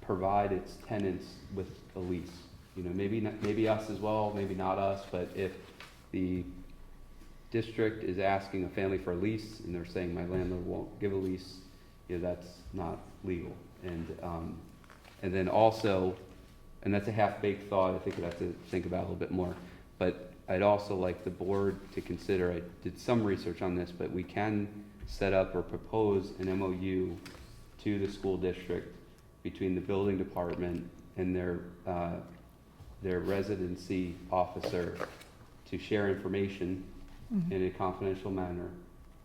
provide its tenants with a lease. Maybe us as well, maybe not us, but if the district is asking a family for a lease and they're saying my landlord won't give a lease, that's not legal. And then also, and that's a half-baked thought, I think we'd have to think about it a little bit more, but I'd also like the board to consider, I did some research on this, but we can set up or propose an MOU to the school district between the building department and their residency officer to share information in a confidential manner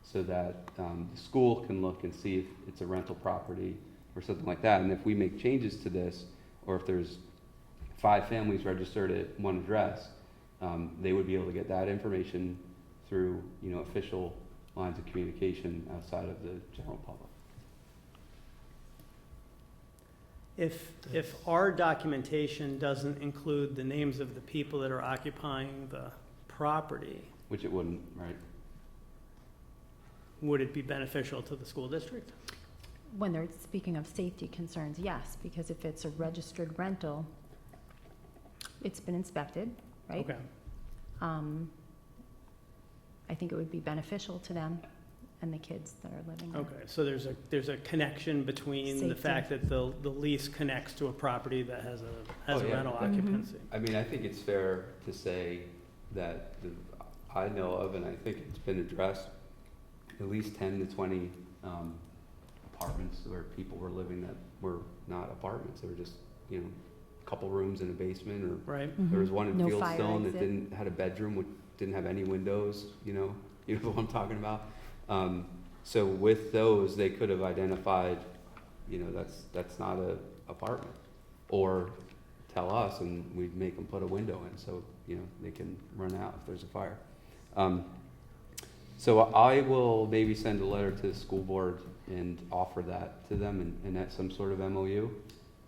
so that the school can look and see if it's a rental property or something like that. And if we make changes to this, or if there's 5 families registered at one address, they would be able to get that information through, official lines of communication outside of the general public. If our documentation doesn't include the names of the people that are occupying the property, Which it wouldn't, right? would it be beneficial to the school district? When they're speaking of safety concerns, yes, because if it's a registered rental, it's been inspected, right? Okay. I think it would be beneficial to them and the kids that are living there. Okay, so there's a connection between the Safety. fact that the lease connects to a property that has a Oh, yeah. rental Mhm. occupancy. I mean, I think it's fair to say that I know of, and I think it's been addressed, at least 10 to 20 apartments where people were living that were not apartments. They were just, a couple rooms in a basement, or Right? there was one in No fire Fieldstone that exit. had a bedroom which didn't have any windows, you know what I'm talking about? So with those, they could have identified, that's not a apartment. Or tell us and we'd make them put a window in so, they can run out if there's a fire. So I will maybe send a letter to the school board and offer that to them and that's some sort of MOU.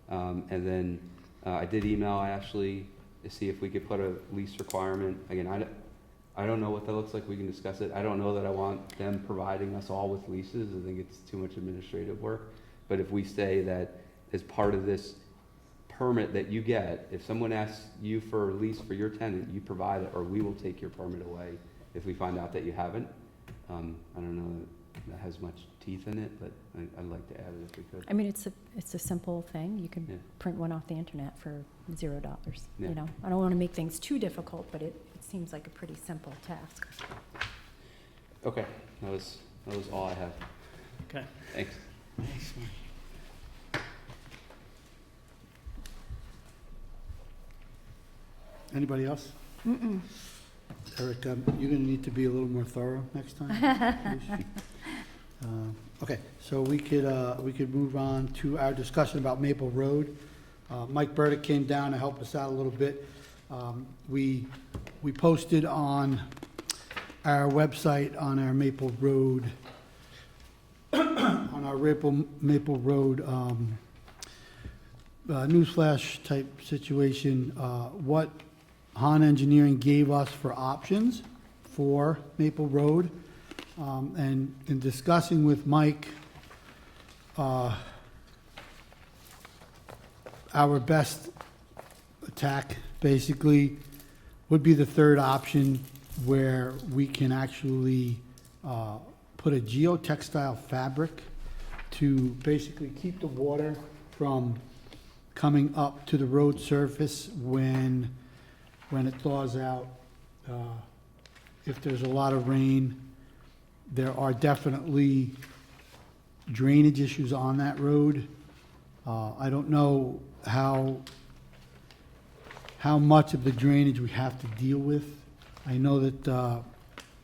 And then I did email Ashley to see if we could put a lease requirement. Again, I don't know what that looks like. We can discuss it. I don't know that I want them providing us all with leases. I think it's too much administrative work. But if we say that as part of this permit that you get, if someone asks you for a lease for your tenant, you provide it, or we will take your permit away if we find out that you haven't, I don't know that has much teeth in it, but I'd like to add it if we could. I mean, it's a simple thing. You Yeah. can print one off the internet for $0, Yeah. you know? I don't want to make things too difficult, but it seems like a pretty simple task. Okay, that was all I have. Okay. Thanks. Anybody else? Mm-mm. Eric, you're gonna need to be a little more thorough next time. please. Okay, so we could move on to our discussion about Maple Road. Mike Burdick came down to help us out a little bit. We posted on our website, on our Maple Road, on our Maple Road newsflash type situation, what Han Engineering gave us for options for Maple Road. And in discussing with Mike, our best attack basically would be the third option, where we can actually put a geotextile fabric to basically keep the water from coming up to the road surface when it thaws out. If there's a lot of rain, there are definitely drainage issues on that road. I don't know how much of the drainage we have to deal with. I know that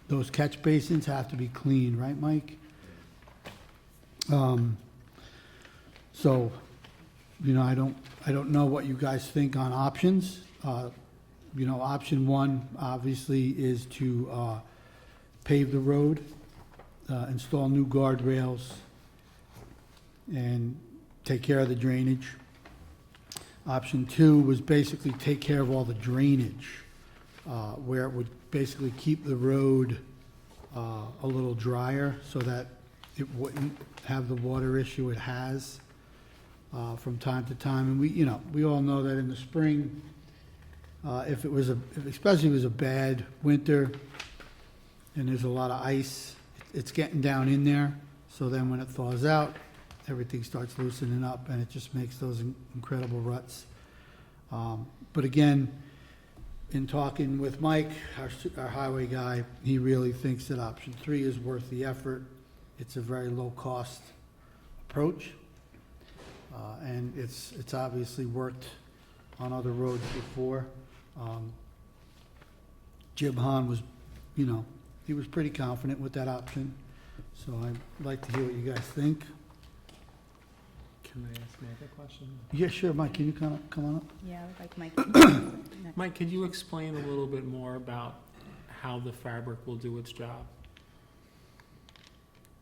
those catch basins have to be cleaned, right, Mike? So, you know, I don't know what you guys think on options. You know, option one obviously is to pave the road, install new guardrails, and take care of the drainage. Option two was basically take care of all the drainage, where it would basically keep the road a little drier so that it wouldn't have the water issue it has from time to time. And we all know that in the spring, especially if it was a bad winter and there's a lot of ice, it's getting down in there. So then when it thaws out, everything starts loosening up, and it just makes those incredible ruts. But again, in talking with Mike, our highway guy, he really thinks that option three is worth the effort. It's a very low-cost approach, and it's obviously worked on other roads before. Jim Hahn was, he was pretty confident with that option. So I'd like to hear what you guys think. Can I ask Mike a question? Yeah, sure, Mike, can you come on up? Yeah, I would like Mike. Mike, could you explain a little bit more about how the fabric will do its job?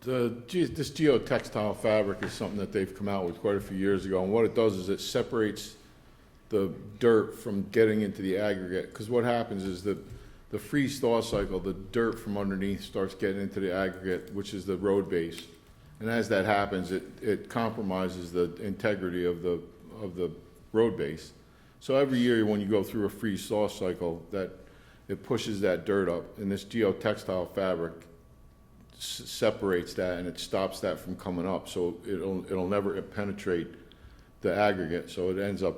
This geotextile fabric is something that they've come out with quite a few years ago, and what it does is it separates the dirt from getting into the aggregate, because what happens is that the freeze-thaw cycle, the dirt from underneath starts getting into the aggregate, which is the road base. And as that happens, it compromises the integrity of the road base. So every year when you go through a freeze-thaw cycle, that it pushes that dirt up, and this geotextile fabric separates that, and it stops that from coming up. So it'll never penetrate the aggregate, so it ends up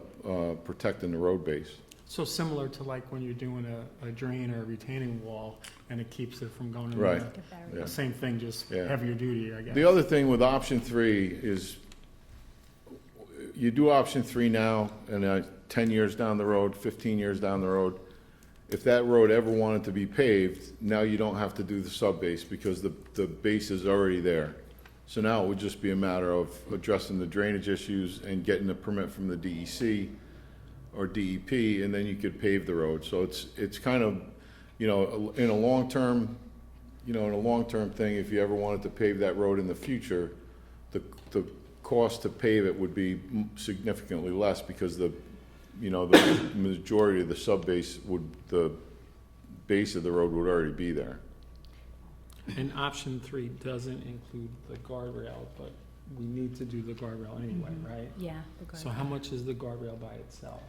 protecting the road base. So similar to like when you're doing a drain or a retaining wall, and it keeps it from going in Right. there. Yeah. Same thing, just Yeah. heavier duty, I guess. The other thing with option three is you do option three now, and 10 years down the road, 15 years down the road, if that road ever wanted to be paved, now you don't have to do the sub-base because the base is already there. So now it would just be a matter of addressing the drainage issues and getting the permit from the DEC or DEP, and then you could pave the road. So it's kind of, in a long-term thing, if you ever wanted to pave that road in the future, the cost to pave it would be significantly less because the majority of the sub-base the base of the road would already be there. And option three doesn't include the guardrail, but we need to do the guardrail anyway, right? Yeah. the So how much is the guardrail by itself?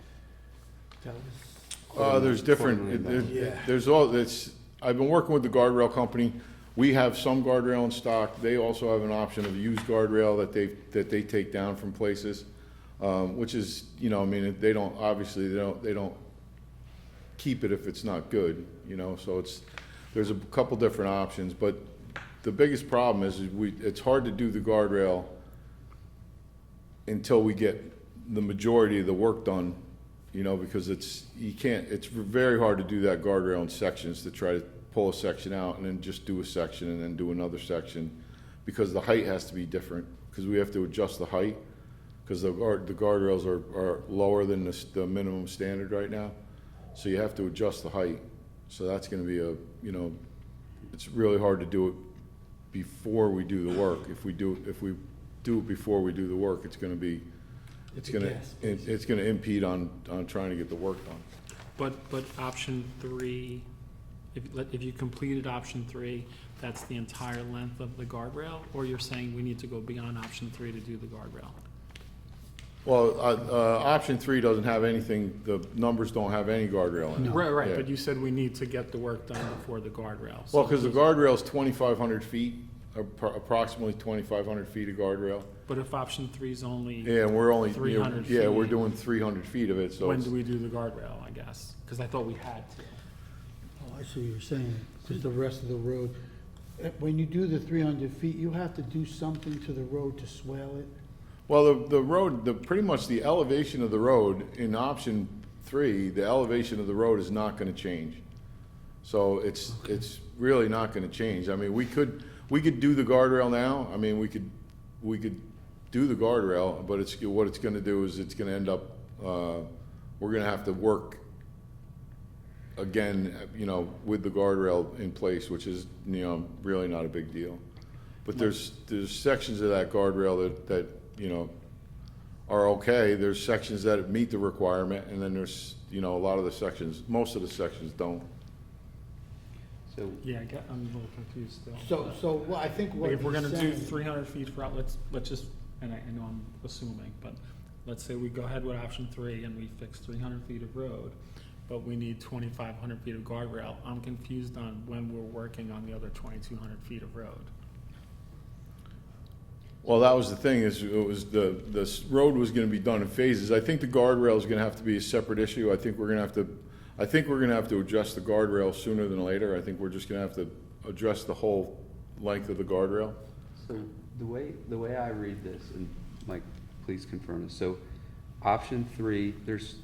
That was, There's different, Yeah. there's all, it's, I've been working with the guardrail company. We have some guardrail in stock. They also have an option of used guardrail that they take down from places, which is, you know, I mean, they don't, obviously, they don't keep it if it's not good, you know, so there's a couple different options, but the biggest problem is it's hard to do the guardrail until we get the majority of the work done, you know, because it's very hard to do that guardrail in sections, to try to pull a section out and then just do a section and then do another section, because the height has to be different, because we have to adjust the height, because the guardrails are lower than the minimum standard right now, so you have to adjust the height. So that's gonna be it's really hard to do it before we do the work. If we do it before we do the work, it's gonna impede on trying to get the work done. But option 3, if you completed option 3, that's the entire length of the guardrail, or you're saying we need to go beyond option 3 to do the guardrail? Well, option 3 doesn't have anything, the numbers don't have any guardrail in it. Right, Yeah. but you said we need to get the work done before the guardrail. Well, because the guardrail is 2,500 feet, approximately 2,500 feet of guardrail. But if option 3 is only, Yeah, and we're only, 300 yeah, we're feet. doing 300 feet of it, so when it's, do we do the guardrail, I guess? Because I thought we had to. Oh, I see what you're saying, because the rest of the road, when you do the 300 feet, you have to do something to the road to swale it? well, the road, pretty much the elevation of the road in option 3, the elevation of the road is not gonna change. So it's really not gonna change. I mean, we could do the guardrail now. I mean, we could do the guardrail, but what it's gonna do is it's gonna end up, we're gonna have to work again, you know, with the guardrail in place, which is, you know, really not a big deal. But there's sections of that guardrail that, you know, are okay. There's sections that meet the requirement, and then there's, you know, a lot of the sections, most of the sections don't. So, Yeah, I'm a little confused still. So, well, I think what Like if we're he's gonna do saying- 300 feet for, let's just, and I know I'm assuming, but let's say we go ahead with option 3 and we fix 300 feet of road, but we need 2,500 feet of guardrail. I'm confused on when we're working on the other 2,200 feet of road. Well, that was the thing, is it was this road was gonna be done in phases. I think the guardrail is gonna have to be a separate issue. I think we're gonna have to adjust the guardrail sooner than later. I think we're just gonna have to address the whole length of the guardrail. so the way I read this, and Mike, please confirm this. So option 3, there's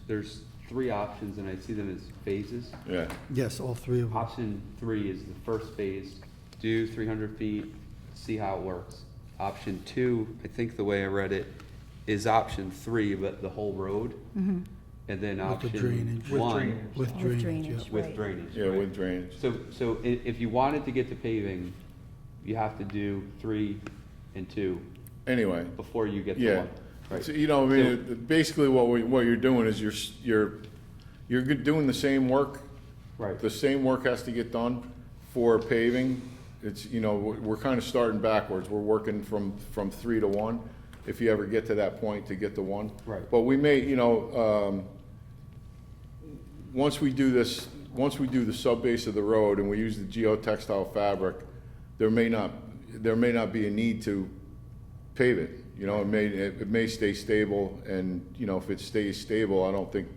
3 options, and I see them as phases. Yeah, Yes, all three of them. Option 3 is the first phase, do 300 feet, see how it works. Option 2, I think the way I read it, is option 3, but the whole road. And then With the option drainage. 1 With With drainage, drainage. yeah. with Right. drainage. yeah, right? with drainage. So if you wanted to get to paving, you have to do 3 and 2 Anyway, before you get to yeah. 1. Right. So, you know, I mean, basically what you're doing is you're doing the same work. Right. The same work has to get done for paving. It's, you know, we're kind of starting backwards. We're working from 3 to 1, if you ever get to that point to get to 1. Right. But we may, you know, once we do the subbase of the road and we use the geotextile fabric, there may not be a need to pave it. You know, it may stay stable, and, you know, if it stays stable, I don't think,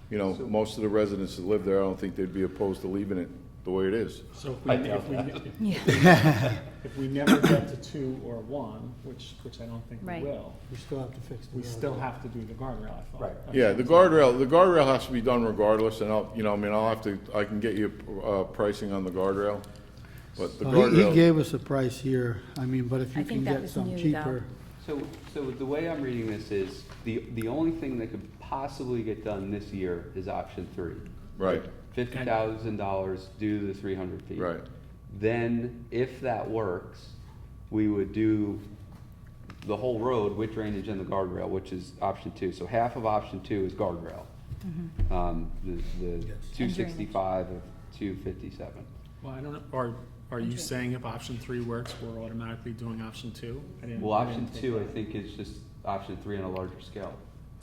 you know, most of the residents that live there, I don't think they'd be opposed to leaving it the way it is. So Yeah. if we never get to 2 or 1, which I don't think we Right. will, We still have to fix the we road. still have to do the guardrail, I thought. Right. Yeah, the guardrail has to be done regardless, and I can get you, pricing on the guardrail, but the Well, he guardrail. gave us a price here, I mean, but if I you think can that get was some new, cheaper. So the way I'm reading this is, the only thing that could possibly get done this year is option 3. Right, $50,000, do the 300 feet. right. Then, if that works, we would do the whole road with drainage and the guardrail, which is option 2. So half of option 2 is guardrail. The 265 of 257. Well, I don't know, are you saying if option 3 works, we're automatically doing option 2? Well, option 2, I think, is just option 3 on a larger scale.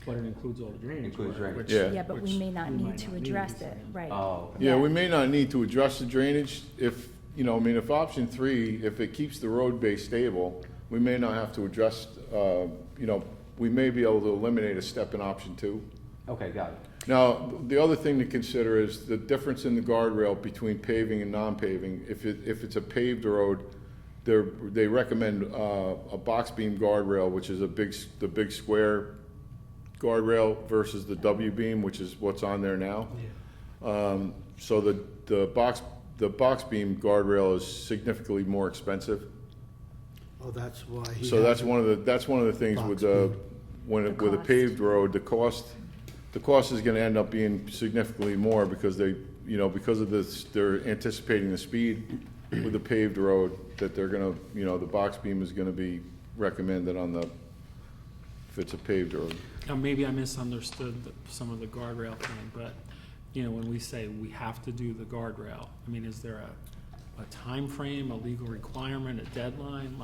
But it includes all the drainage. Includes work, drainage. which- Yeah. Yeah, but we which may not we need might to not address need, it, so- right? Oh, Yeah, we Yeah. may not need to address the drainage if, you know, I mean, if option three, if it keeps the road base stable, we may not have to address, you know, we may be able to eliminate a step in option two. okay, got it. Now, the other thing to consider is the difference in the guardrail between paving and non-paving. If it's a paved road, they recommend a box beam guardrail, which is the big square guardrail versus the W beam, which is what's on there now. So the box beam guardrail is significantly more expensive. Oh, that's why he So has that's it. one of the things with Box beam. with a paved road, the cost is gonna end up being significantly more because because of this, they're anticipating the speed with the paved road, that they're gonna, the box beam is gonna be recommended if it's a paved road. Now, maybe I misunderstood some of the guardrail thing, but, when we say we have to do the guardrail, I mean, is there a time frame, a legal requirement, a deadline,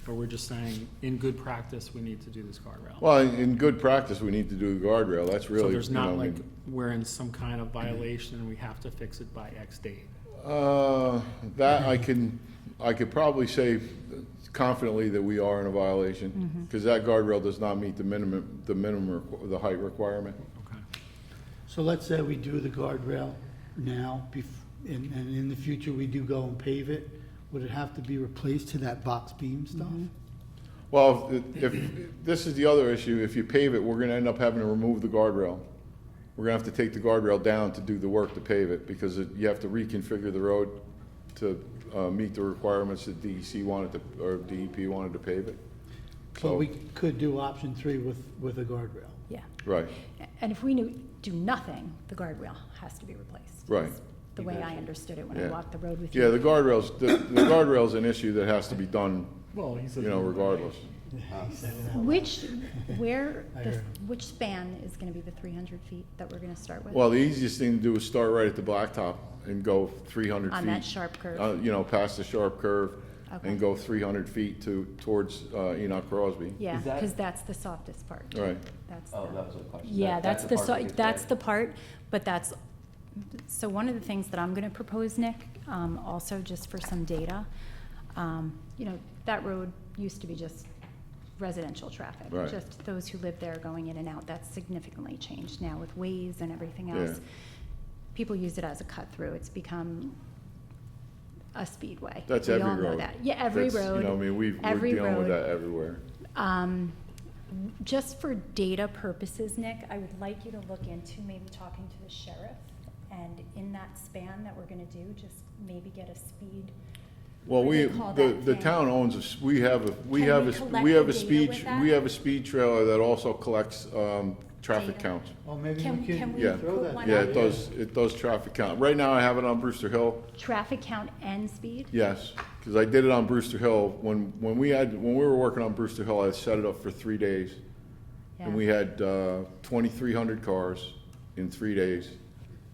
or we're just saying, in good practice, we need to do this guardrail? Well, in good practice, we need to do the guardrail, that's really. So there's not I like, mean, we're in some kind of violation and we have to fix it by X date? That I could probably say confidently that we are in a violation, because that guardrail does not meet the height requirement. Okay. So let's say we do the guardrail now, and in the future, we do go and pave it. Would it have to be replaced to that box beam stuff? Well, if, this is the other issue, if you pave it, we're gonna end up having to remove the guardrail. We're gonna have to take the guardrail down to do the work to pave it, because you have to reconfigure the road to meet the requirements that DEC or DEP wanted to pave it. So we could do option three with a guardrail. Yeah. Right, And if we do nothing, the guardrail has to be replaced. Right. Is the way I understood it when I Yeah. walked the road with you. yeah, the guardrail's an issue that has to be done, Well, he said. regardless. Which I heard him. which span is gonna be the 300 feet that we're gonna start with? Well, the easiest thing to do is start right at the blacktop and go 300 feet. On that sharp curve? Past the sharp curve, Okay. and go 300 feet towards Enoch Crosby. Yeah, Is that- because that's the softest part. Right. That's Oh, the- that was a question. Yeah, that's the, part that gets that's added. the part, but so one of the things that I'm gonna propose, Nick, also just for some data, that road used to be just residential traffic. Right. Just those who live there going in and out. That's significantly changed now with Waze and everything else. Yeah. People use it as a cut-through. It's become a speedway. That's We every all know road. that. Yeah, every That's, road. we're every dealing with road. that everywhere. Just for data purposes, Nick, I would like you to look into maybe talking to the sheriff, and in that span that we're gonna do, just maybe get a speed. Well, What do they call that the thing? town owns we have a Can we collect the data with that? we have a speed trailer that also collects, traffic Data. counts. Well, maybe Can we we Yeah. throw put that. one Yeah, out? it does traffic count. Right now, I have it on Brewster Hill. Traffic count and speed? Yes, because I did it on Brewster Hill. When we were working on Brewster Hill, I set it up for 3 days. And Yeah. we had 2,300 cars in 3 days.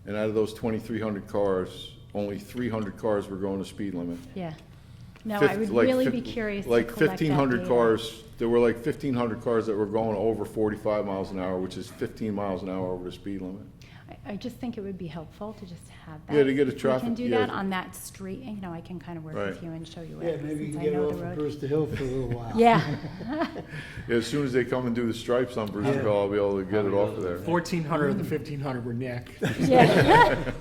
And out of those 2,300 cars, only 300 cars were going the speed limit. Yeah. No, I would really be curious to collect that 1,500 data. cars, there were like 1,500 cars that were going over 45 miles an hour, which is 15 miles an hour over the speed limit. I just think it would be helpful to just have that. Yeah, to get a We traffic- can do yeah. that on that street, I can kind of work with Right. you and show you Yeah, it, maybe you since can I get it know off the of road. Brewster Hill for a little while. Yeah. As soon as they come and do the stripes on Brewster Yeah. Hill, I'll be able to get it off of there. 1,400 of the 1,500 were Nick. Yeah.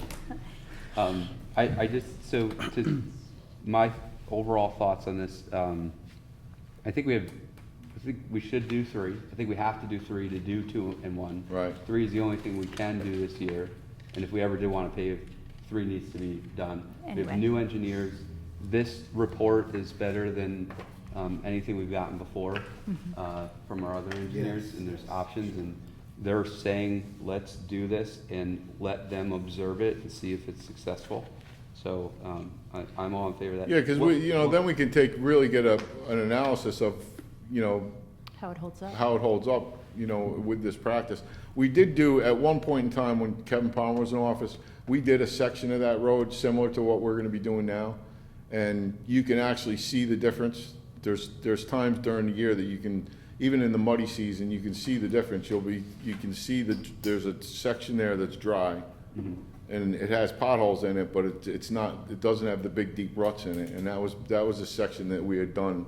My overall thoughts on this, I think we should do 3. I think we have to do 3 to do 2 and 1. Right. 3 is the only thing we can do this year, and if we ever do want to pave, 3 needs to be done. We Anyway. have new engineers. This report is better than anything we've gotten before from our other engineers, and there's options, and they're saying, let's do this and let them observe it and see if it's successful. So I'm all in favor of that. Yeah, because then we can really get an analysis of, How it holds up. how it holds up, with this practice. We did do, at one point in time, when Kevin Palmer was in office, we did a section of that road similar to what we're gonna be doing now. And you can actually see the difference. There's times during the year that you even in the muddy season, you can see the difference. You can see there's a section there that's dry, and it has potholes in it, but it's not, it doesn't have the big deep ruts in it. And that was a section that we had done,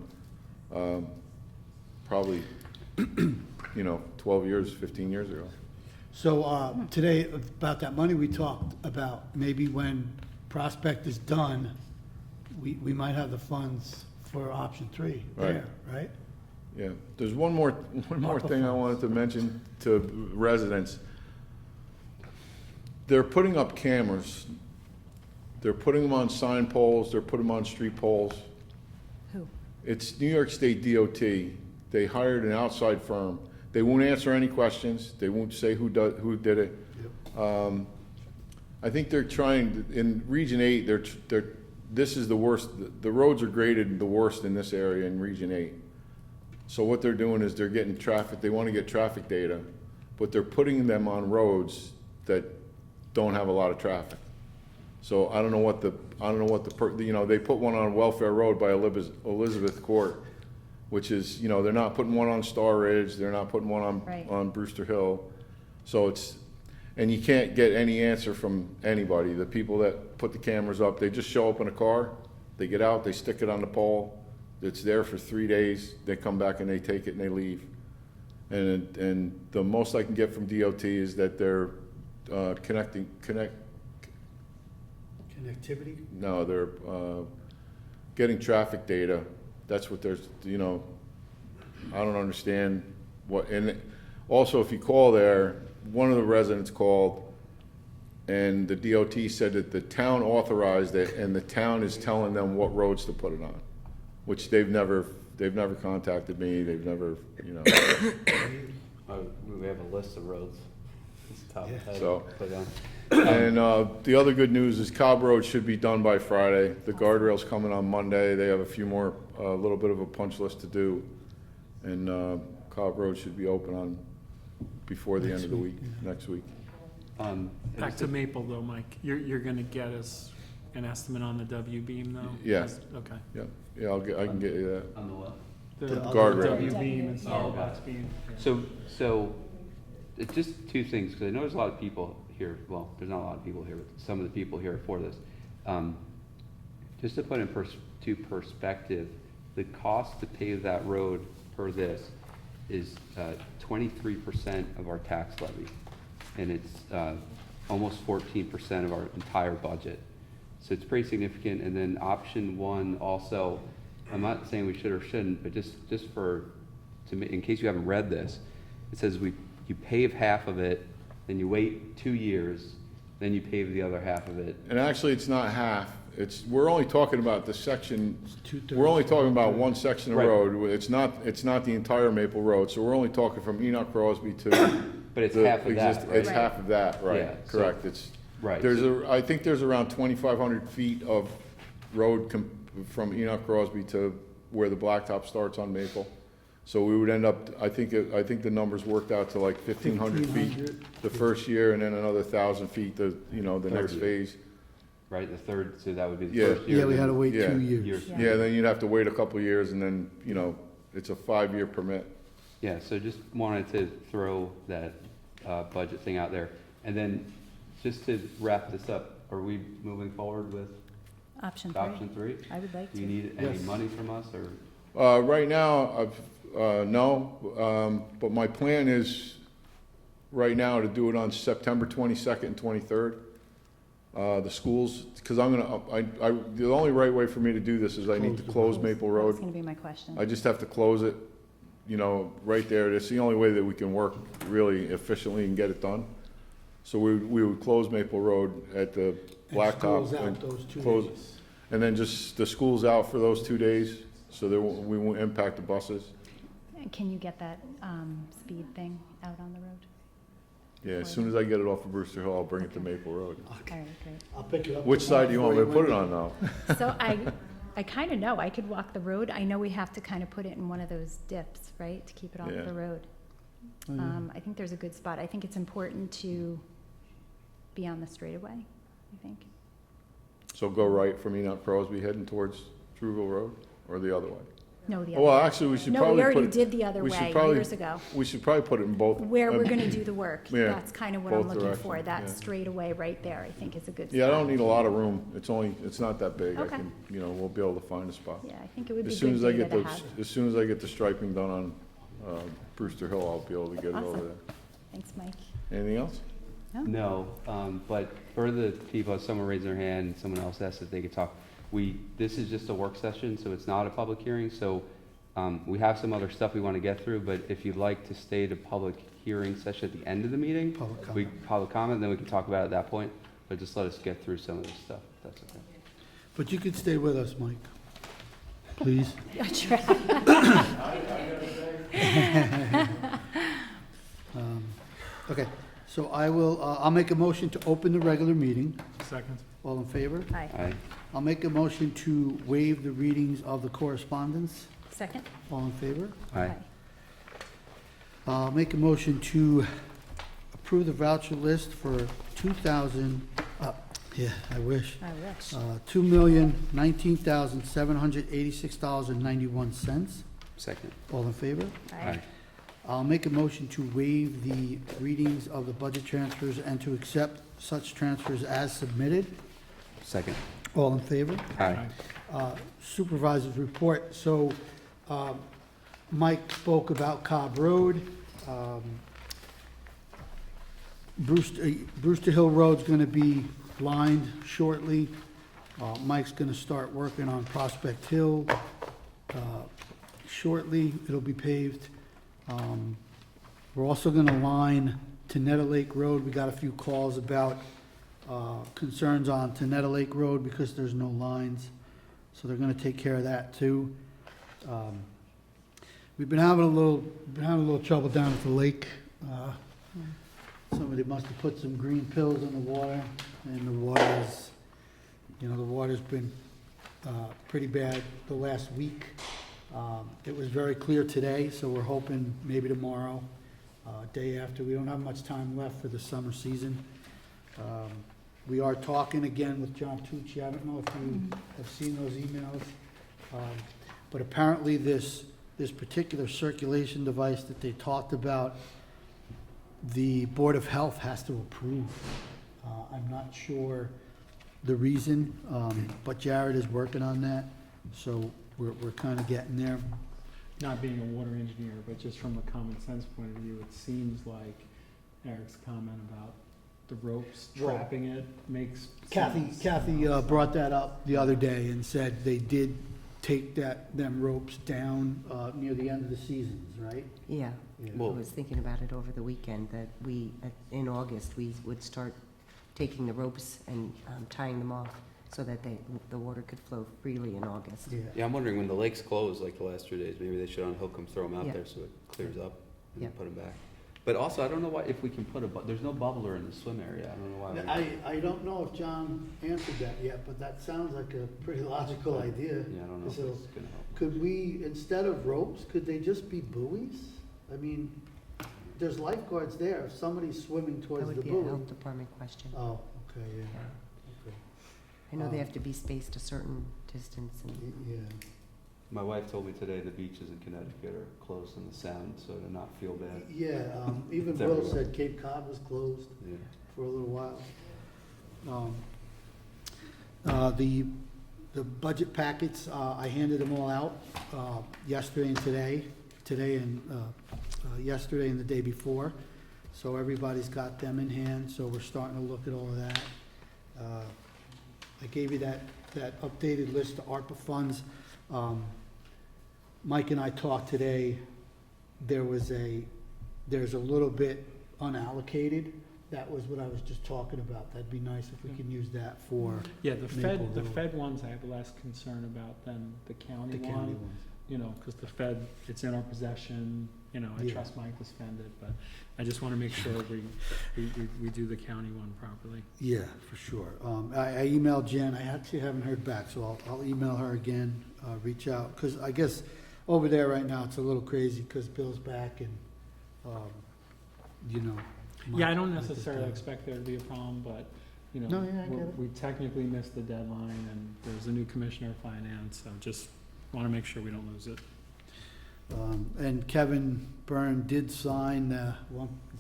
probably, 12 years, 15 years ago. So, today, about that money we talked about, maybe when Prospect is done, we might have the funds for option 3 there, right? Yeah, there's one more thing I wanted to mention to residents. They're putting up cameras. They're putting them on sign poles, they're putting them on street poles. Who? It's New York State DOT. They hired an outside firm. They won't answer any questions. They won't say who did it. I think they're trying, in Region 8, this is the worst, the roads are graded the worst in this area in Region 8. So what they're doing is they're getting traffic, they want to get traffic data, but they're putting them on roads that don't have a lot of traffic. So I don't know what they put one on Welfare Road by Elizabeth Court, which is, they're not putting one on Star Ridge, they're not putting one Right. on Brewster Hill. So and you can't get any answer from anybody. The people that put the cameras up, they just show up in a car, they get out, they stick it on the pole, it's there for 3 days, they come back and they take it and they leave. And the most I can get from DOT is that they're Connectivity? No, they're getting traffic data. That's what there's, I don't understand what, and also if you call there, one of the residents called and the DOT said that the town authorized it and the town is telling them what roads to put it on, which they've never contacted me, they've never, We have a list of roads. It's top head, So- put on. And the other good news is Cobb Road should be done by Friday. The guardrail's coming on Monday. They have a few more, a little bit of a punch list to do. And Cobb Road should be open before the end of the week, next week. Back to Maple though, Mike, you're gonna get us an estimate on the W beam though? Yeah. Okay. Yeah, I can get you that. On the left. The guardrail. W beam and solid box beam. So, it's just two things, because I know there's a lot of people here, well, there's not a lot of people here, but some of the people here for this. Just to put in perspective, the cost to pave that road per this is 23% of our tax levy, and it's almost 14% of our entire budget. So it's pretty significant. And then option 1 also, I'm not saying we should or shouldn't, but just in case you haven't read this, it says you pave half of it, then you wait 2 years, then you pave the other half of it. And actually, it's not half. We're only talking about the section, Two-thirds. we're only talking about one section of Right. road. It's not the entire Maple Road. So we're only talking from Enoch Crosby to. But it's the half of that, right? It's half of that, Yeah, right, so- correct. It's, Right. I think there's around 2,500 feet of road from Enoch Crosby to where the blacktop starts on Maple. So we would end up, I think the numbers worked out to like 1,500 feet 1,500. the first year, and then another 1,000 feet the next year. phase. Right, the third, so that would be the Yeah. first year. Yeah, we had to wait Yeah. 2 years. Years. Yeah. Yeah, then you'd have to wait a couple of years, and then, it's a 5-year permit. Yeah, so just wanted to throw that budget thing out there. And then, just to wrap this up, are we moving forward with Option 3? option 3? I would like Do you to. need any Yes. money from us, or? Right now, no, but my plan is, right now, to do it on September 22nd and 23rd. The schools, because the only right way for me to do this is I need to close Maple That was Road. going to be my question. I just have to close it, right there. That's the only way that we can work really efficiently and get it done. So we would close Maple Road at the blacktop. Schools out and those 2 close- days. And then just the school's out for those 2 days, so we won't impact the buses. And can you get that speed thing out on the road? Yeah, as soon as I get it off of Brewster Hill, I'll bring it to Maple Road. All right, great. I'll pick you up. Which side do you want me to put it tomorrow on now? So I kind of know, I could walk the road. I know we have to kind of put it in one of those dips, right, to keep it off Yeah. the road. I think there's a good spot. I think it's important to be on the straightaway, I think. So go right from Enoch Crosby heading towards Trueville Road, or the other way? No, the other Well, way. actually, we should No, we probably already put it. did the other we should way probably- years ago. We should probably put it in both. Where we're gonna do the work. Yeah, That's kind of what I'm both looking for. directions, That yeah. straightaway right there, I think is a good spot. Yeah, I don't need a lot of room. It's not that big. I Okay. can, we'll be able to find a spot. Yeah, I think it would be As soon good as I data get to the, have. as soon as I get the striping done on, Brewster Hill, I'll be able to get it over Awesome. there. Thanks, Mike. Anything else? No, but for the people, someone raised their hand, someone else asked if they could talk. This is just a work session, so it's not a public hearing, so we have some other stuff we want to get through, but if you'd like to stay to public hearing session at the end of the meeting, public comment, then we can talk about it at that point, but just let us get through some of this stuff, if that's okay. But you could stay with us, Mike, please. Okay, so I'll make a motion to open the regular meeting. Second. All in favor? Aye. Aye. I'll make a motion to waive the readings of the correspondence. Second? All in favor? Aye. I'll make a motion to approve the voucher list for 2,000, yeah, I wish. I wish. $2,019,786.91. Second. All in favor? Aye. I'll make a motion to waive the readings of the budget transfers and to accept such transfers as submitted. Second. All in favor? Aye. Supervisor's report. So, Mike spoke about Cobb Road. Brewster Hill Road's gonna be lined shortly. Mike's gonna start working on Prospect Hill. Shortly, it'll be paved. We're also gonna line Tenetta Lake Road. We got a few calls about concerns on Tenetta Lake Road because there's no lines. So they're gonna take care of that too. We've been having a little trouble down at the lake. Somebody must have put some green pills in the water, and the water's been pretty bad the last week. It was very clear today, so we're hoping maybe tomorrow, day after. We don't have much time left for the summer season. We are talking again with John Tucci. I don't know if you have seen those emails. But apparently this particular circulation device that they talked about, the Board of Health has to approve. I'm not sure the reason, but Jared is working on that, so we're kind of getting there. Not being a water engineer, but just from a common sense point of view, it seems like Eric's comment about the ropes Well, trapping it makes sense. Kathy brought that up the other day and said they did take them ropes down near the end of the seasons, right? Yeah, Yeah. I was thinking about it over the weekend, that in August, we would start taking the ropes and tying them off so that the water could flow freely in August. Yeah. Yeah, I'm wondering when the lake's closed, like the last 2 days, maybe they should unhook them, throw them out Yeah. there so it clears up and Yeah. put them back. But also, I don't know why, if we can put there's no bubbler in the swim area. I don't know why. I don't know if John answered that yet, but that sounds like a pretty logical idea. Yeah, I don't know if So, it's gonna help. could we, instead of ropes, could they just be buoys? I mean, there's lifeguards there, if somebody's swimming That towards would the be a buoy. health department question. Oh, okay, yeah, okay. I know they have to be spaced a certain distance and, Yeah, My wife told me today the beaches in Connecticut are closed in the Sound, so to not feel bad. yeah, even It's Bill everywhere. said Cape Cod was closed Yeah. for a little while. The budget packets, I handed them all out yesterday and today and yesterday and the day before. So everybody's got them in hand, so we're starting to look at all of that. I gave you that updated list of ARPA funds. Mike and I talked today, there's a little bit unallocated. That was what I was just talking about. That'd be nice if we can use that for Yeah, the Maple the Road. Fed ones I have less concern about than the county the one. county ones. You know, because the Fed, it's in our possession, I Yeah. trust Mike to spend it, but I just want to make sure we do the county one properly. Yeah, for sure. I emailed Jen. I actually haven't heard back, so I'll email her again, reach out. Because I guess over there right now, it's a little crazy because Bill's back and, Yeah, I don't Mike is necessarily down. expect there to be a problem, but, No, yeah, I get it. we technically missed the deadline, and there's a new commissioner of finance, so just want to make sure we don't lose it. And Kevin Byrne did sign the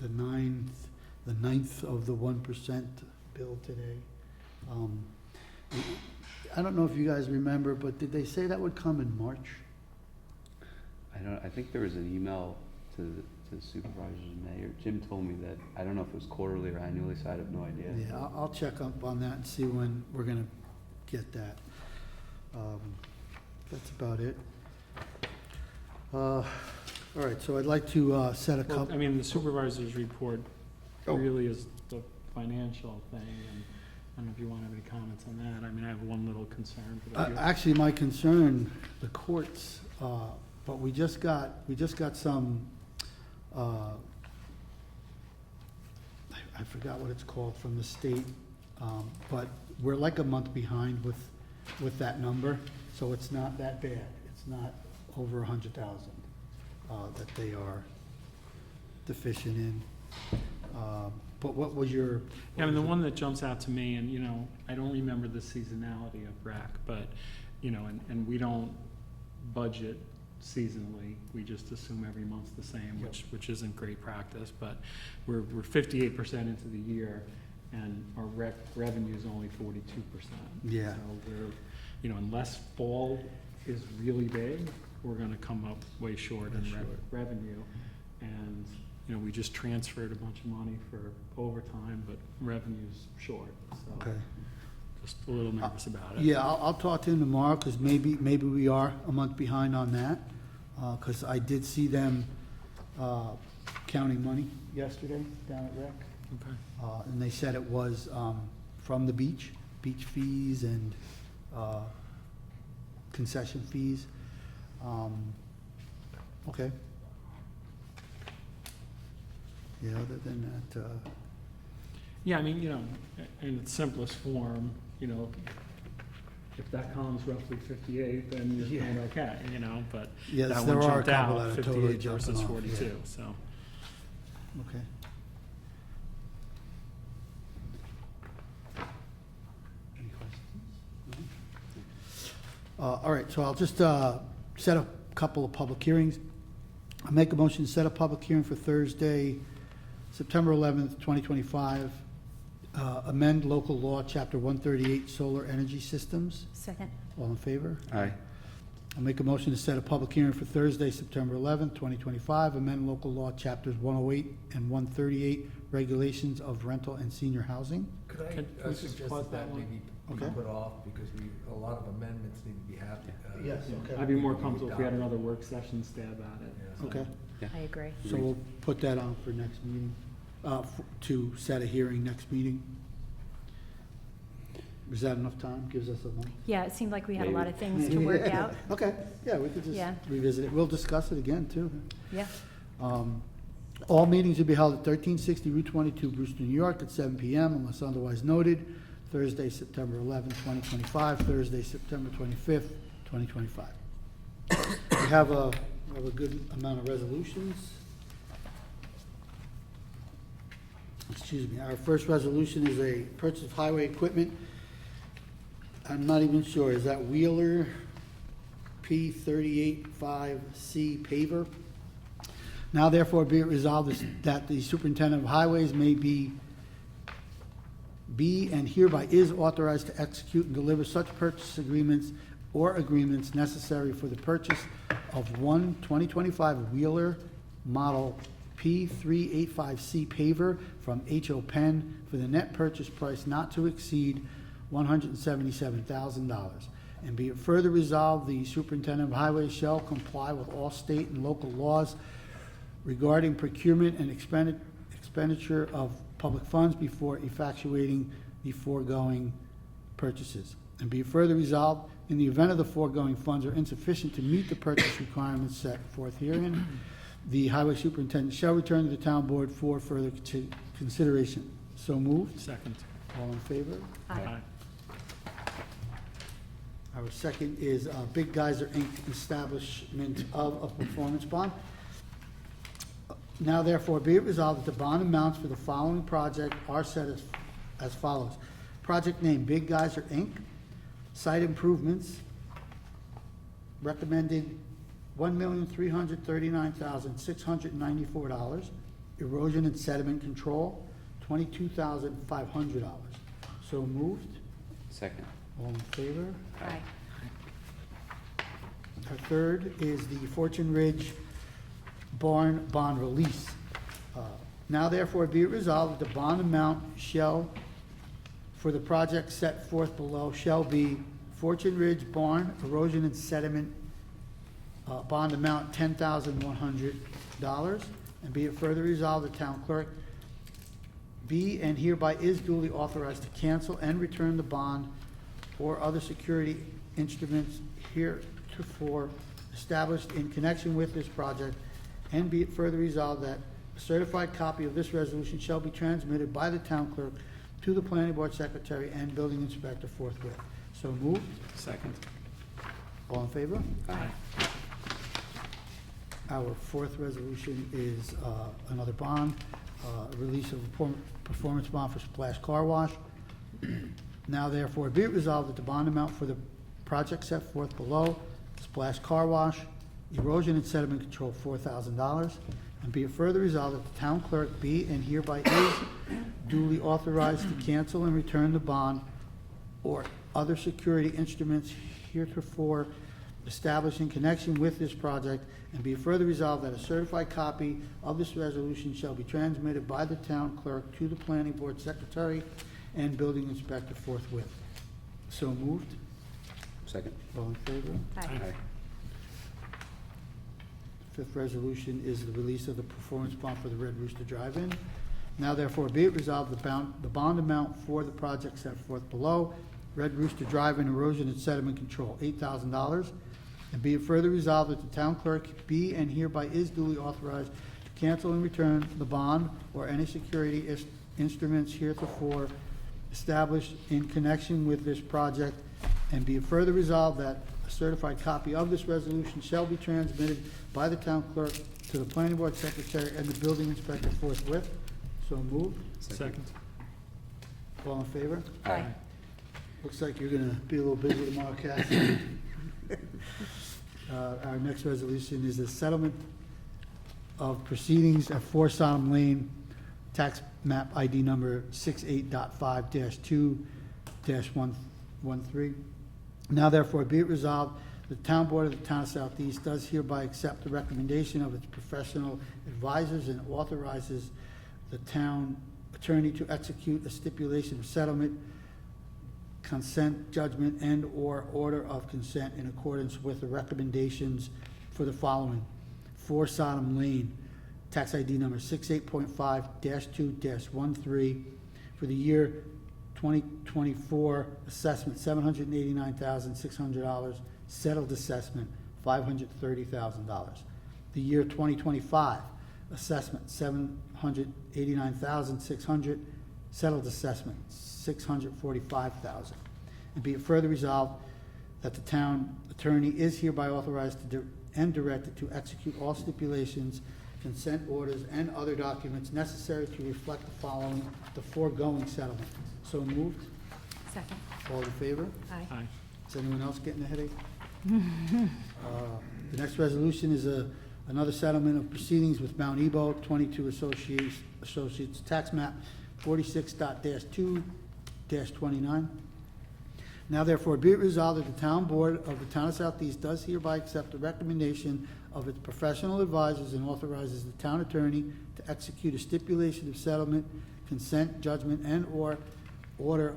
ninth of the 1% bill today. I don't know if you guys remember, but did they say that would come in March? I think there was an email to the supervisors in May, or Jim told me that, I don't know if it was quarterly or annually, so I have no idea. Yeah, I'll check up on that and see when we're gonna get that. That's about it. All right, so I'd like to set a Well, couple. I mean, the supervisor's report Oh. really is the financial thing, and I don't know if you want to have any comments on that. I mean, I have one little concern. But if you- Actually, my concern, the courts, but we just got some, I forgot what it's called from the state, but we're like a month behind with that number, so it's not that bad. It's not over 100,000 that they are deficient in. But what was your? Yeah, I mean, the one that jumps out to me, and, you know, I don't remember the seasonality of rec, but, you know, and we don't budget seasonally. We just assume every month's the same, which isn't great practice, but we're 58% into the year, and our rec revenue is only 42%. Yeah. So we're, you know, unless fall is really big, we're gonna come up way short in revenue. And, you know, we just transferred a bunch of money for overtime, but revenue's short, so Okay. just a little nervous about it. Yeah, I'll talk to him tomorrow, because maybe we are a month behind on that, because I did see them counting money yesterday down at rec. Okay. And they said it was from the beach fees and concession fees. Okay. Yeah, other than that, Yeah, I mean, you know, in its simplest form, you know, if that column's roughly 58, then you're doing okay, you know, but Yes, that there one are a jumped couple out, that are totally 58 jumping versus off, 42, yeah. so. okay. Any questions? No? All right, so I'll just set a couple of public hearings. I'll make a motion to set a public hearing for Thursday, September 11th, 2025. Amend local law, Chapter 138, solar energy systems. Second. All in favor? Aye. I'll make a motion to set a public hearing for Thursday, September 11th, 2025. Amend local law, Chapters 108 and 138, regulations of rental and senior housing. Could Can I we just suggest pause that that one? maybe be Okay. put off, because a lot of amendments need to be happening. Yes, okay. I'd be more comfortable if we had another work session stab at it. Yeah. so. Okay, I agree. so we'll put that on for next meeting, to set a hearing next meeting. Is that enough time? Gives us a month? Yeah, it seemed like we had a lot of Maybe. things to work out. Okay, yeah, we could just Yeah. revisit it. We'll discuss it again, too. Yeah. All meetings will be held at 1360 Route 22, Brewster, New York, at 7 PM unless otherwise noted. Thursday, September 11th, 2025, Thursday, September 25th, 2025. We have a good amount of resolutions. Excuse me. Our first resolution is a purchase of highway equipment. I'm not even sure. Is that Wheeler P385C paver? Now therefore be it resolved that the superintendent of highways may be and hereby is authorized to execute and deliver such purchase agreements or agreements necessary for the purchase of one 2025 Wheeler model P385C paver from H.O. Penn for the net purchase price not to exceed $177,000. And be it further resolved, the superintendent of highways shall comply with all state and local laws regarding procurement and expenditure of public funds before effectuating the foregoing purchases. And be it further resolved, in the event of the foregoing funds are insufficient to meet the purchase requirements set forth herein, the highway superintendent shall return to the town board for further consideration. So moved. Second. All in favor? Aye. Our second is Big Geyser, Inc., establishment of a performance bond. Now therefore be it resolved that the bond amounts for the following project are set as follows. Project name, Big Geyser, Inc., site improvements, recommended $1,339,694. Erosion and sediment control, $22,500. So moved. Second. All in favor? Aye. Our third is the Fortune Ridge Barn Bond Release. Now therefore be it resolved that the bond amount shall, for the project set forth below, shall be Fortune Ridge Barn Erosion and Sediment bond amount $10,100. And be it further resolved, the town clerk be and hereby is duly authorized to cancel and return the bond or other security instruments heretofore established in connection with this project, and be it further resolved that a certified copy of this resolution shall be transmitted by the town clerk to the planning board secretary and building inspector forthwith. So moved. Second. All in favor? Aye. Our fourth resolution is another bond, release of a performance bond for Splash Car Wash. Now therefore be it resolved that the bond amount for the project set forth below, Splash Car Wash, erosion and sediment control, $4,000. And be it further resolved that the town clerk be and hereby is duly authorized to cancel and return the bond or other security instruments heretofore established in connection with this project, and be it further resolved that a certified copy of this resolution shall be transmitted by the town clerk to the planning board secretary and building inspector forthwith. So moved. Second. All in favor? Aye. Fifth resolution is the release of the performance bond for the Red Rooster Drive-In. Now therefore be it resolved, the bond amount for the project set forth below, Red Rooster Drive-In erosion and sediment control, $8,000. And be it further resolved that the town clerk be and hereby is duly authorized to cancel and return the bond or any security instruments heretofore established in connection with this project. And be it further resolved that a certified copy of this resolution shall be transmitted by the town clerk to the planning board secretary and the building inspector forthwith. So moved. Second. All in favor? Aye. Looks like you're gonna be a little busy tomorrow, Kathy. Our next resolution is a settlement of proceedings at 4 Sodom Lane, tax map ID number 68.5-2-113. Now therefore be it resolved, the town board of the town of Southeast does hereby accept the recommendation of its professional advisors and authorizes the town attorney to execute a stipulation of settlement, consent, judgment, and/or order of consent in accordance with the recommendations for the following. 4 Sodom Lane, tax ID number 68.5-2-13, for the year 2024, assessment $789,600, settled assessment $530,000. The year 2025, assessment $789,600, settled assessment $645,000. And be it further resolved that the town attorney is hereby authorized to and directed to execute all stipulations, consent orders, and other documents necessary to reflect the foregoing settlement. So moved. Second. All in favor? Aye. Aye. Is anyone else getting a headache? The next resolution is another settlement of proceedings with Mount Ebo, 22 Associates, tax map 46.2-29. Now therefore be it resolved that the town board of the town of Southeast does hereby accept the recommendation of its professional advisors and authorizes the town attorney to execute a stipulation of settlement, consent, judgment, and/or order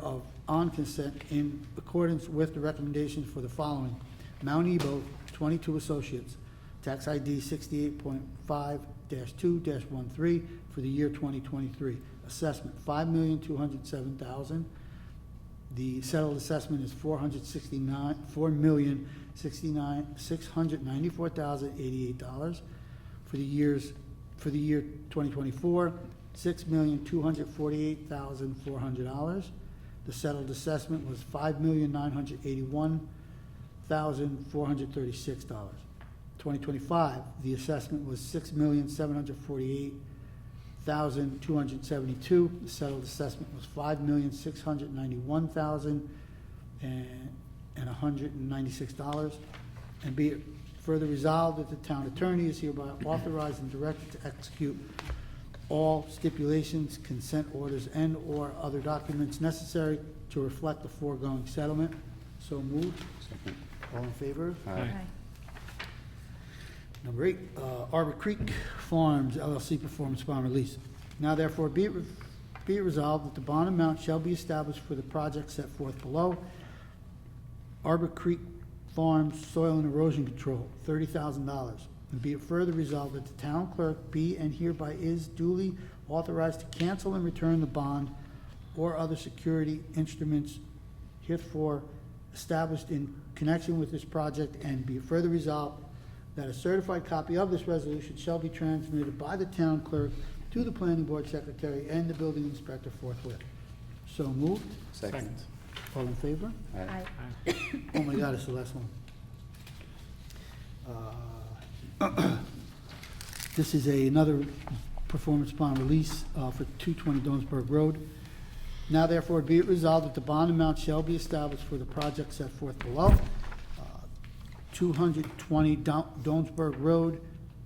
on consent in accordance with the recommendations for the following. Mount Ebo, 22 Associates, tax ID 68.5-2-13 for the year 2023. Assessment, $5,207,000. The settled assessment is $4,694,088. For the year 2024, $6,248,400. The settled assessment was $5,981,436. 2025, the assessment was $6,748,272. The settled assessment was $5,691,196. And be it further resolved that the town attorney is hereby authorized and directed to execute all stipulations, consent orders, and/or other documents necessary to reflect the foregoing settlement. So moved. Second. All in favor? Aye. Number 8, Arbor Creek Farms LLC performance bond release. Now therefore be it resolved that the bond amount shall be established for the project set forth below. Arbor Creek Farms Soil and Erosion Control, $30,000. And be it further resolved that the town clerk be and hereby is duly authorized to cancel and return the bond or other security instruments heretofore established in connection with this project, and be it further resolved that a certified copy of this resolution shall be transmitted by the town clerk to the planning board secretary and the building inspector forthwith. So moved. Second. All in favor? Aye. Oh my God, it's the last one. This is another performance bond release for 220 Donsberg Road. Now therefore be it resolved that the bond amount shall be established for the project set forth below. 220 Donsberg Road,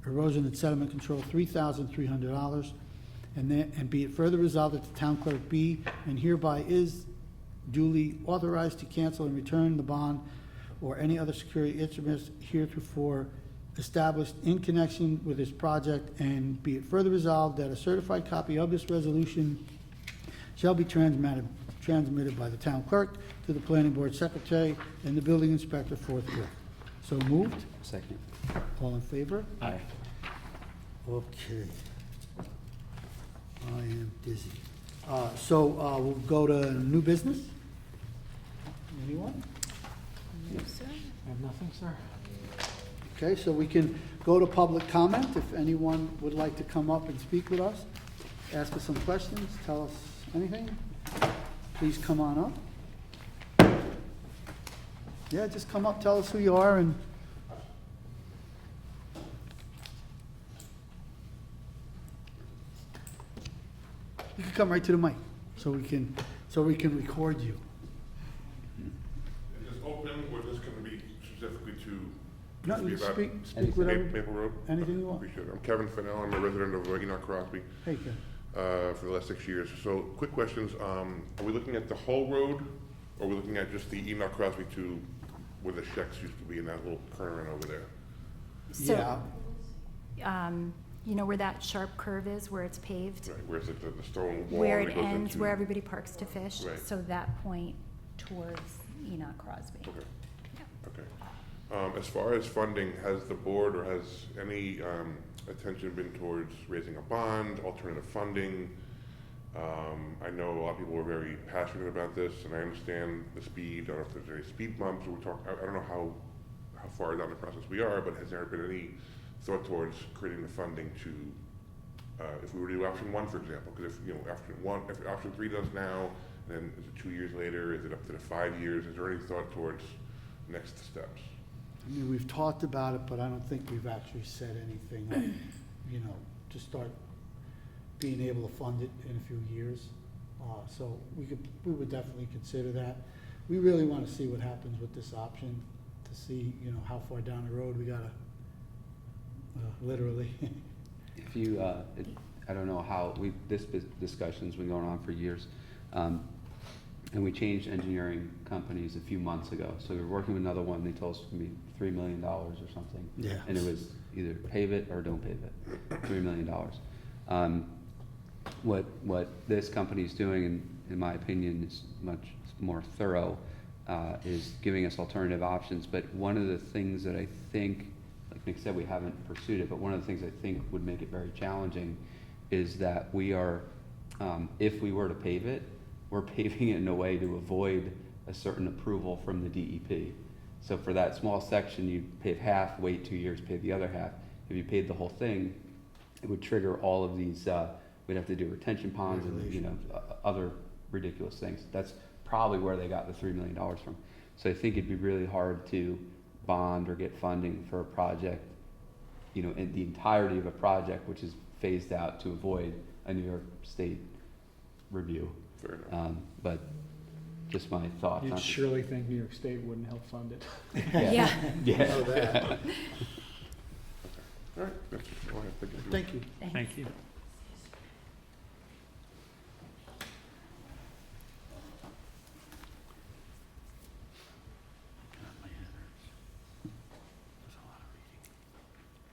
erosion and sediment control, $3,300. And be it further resolved that the town clerk be and hereby is duly authorized to cancel and return the bond or any other security instruments heretofore established in connection with this project, and be it further resolved that a certified copy of this resolution shall be transmitted by the town clerk to the planning board secretary and the building inspector forthwith. So moved. Second. All in favor? Aye. Okay. I am dizzy. We'll go to new business. Anyone? I have nothing, sir. Okay, so we can go to public comment. If anyone would like to come up and speak with us, ask us some questions, tell us anything, please come on up. Yeah, just come up, tell us who you are, and you can come right to the mic, so we can record you. Is this open, or is this going to be specifically to? No, just be you about speak whatever, Maple Road? anything you want. Appreciate it. I'm Kevin Fennell, I'm a resident of Enoch Crosby Hey, Ken. for the last 6 years. So, quick questions, are we looking at the whole road, or are we looking at just the Enoch Crosby to where the Shex used to be in that little turnaround over there? Yeah. You know where that sharp curve is, where it's paved? Right, where's the stone wall? Where that it goes ends, into- where everybody parks to fish? Right. So that point towards Enoch Crosby. Okay, okay. As far as funding, has the board or has any attention been towards raising a bond, alternative funding? I know a lot of people are very passionate about this, and I understand the speed. I don't know if there's any speed bumps, or I don't know how far down the process we are, but has there been any thought towards creating the funding to, if we were to do option 1, for example, because if option 3 does now, then is it 2 years later, is it up to the 5 years, is there any thought towards next steps? I mean, we've talked about it, but I don't think we've actually said anything, to start being able to fund it in a few years. So we would definitely consider that. We really want to see what happens with this option, to see, how far down the road we gotta, literally. If you, I don't know how, this discussion's been going on for years. And we changed engineering companies a few months ago. So we were working with another one, they told us it would be $3 million or something. Yeah. And it was either pave it or don't pave it, $3 million. What this company's doing, in my opinion, is much more thorough, is giving us alternative options. But one of the things that I think, like Nick said, we haven't pursued it, but one of the things I think would make it very challenging is that we are, if we were to pave it, we're paving it in a way to avoid a certain approval from the DEP. So for that small section, you pave half, wait 2 years, pave the other half. If you paved the whole thing, it would trigger all of these, we'd have to do retention ponds and, other ridiculous things. That's probably where they got the $3 million from. So I think it'd be really hard to bond or get funding for a project, in the entirety of a project, which is phased out to avoid a New York State review. Fair enough. But just my thoughts. You'd on- surely think New York State wouldn't help fund it. Yeah. Yeah. All right, that's all I have. Thank you. Thank you. Thank you.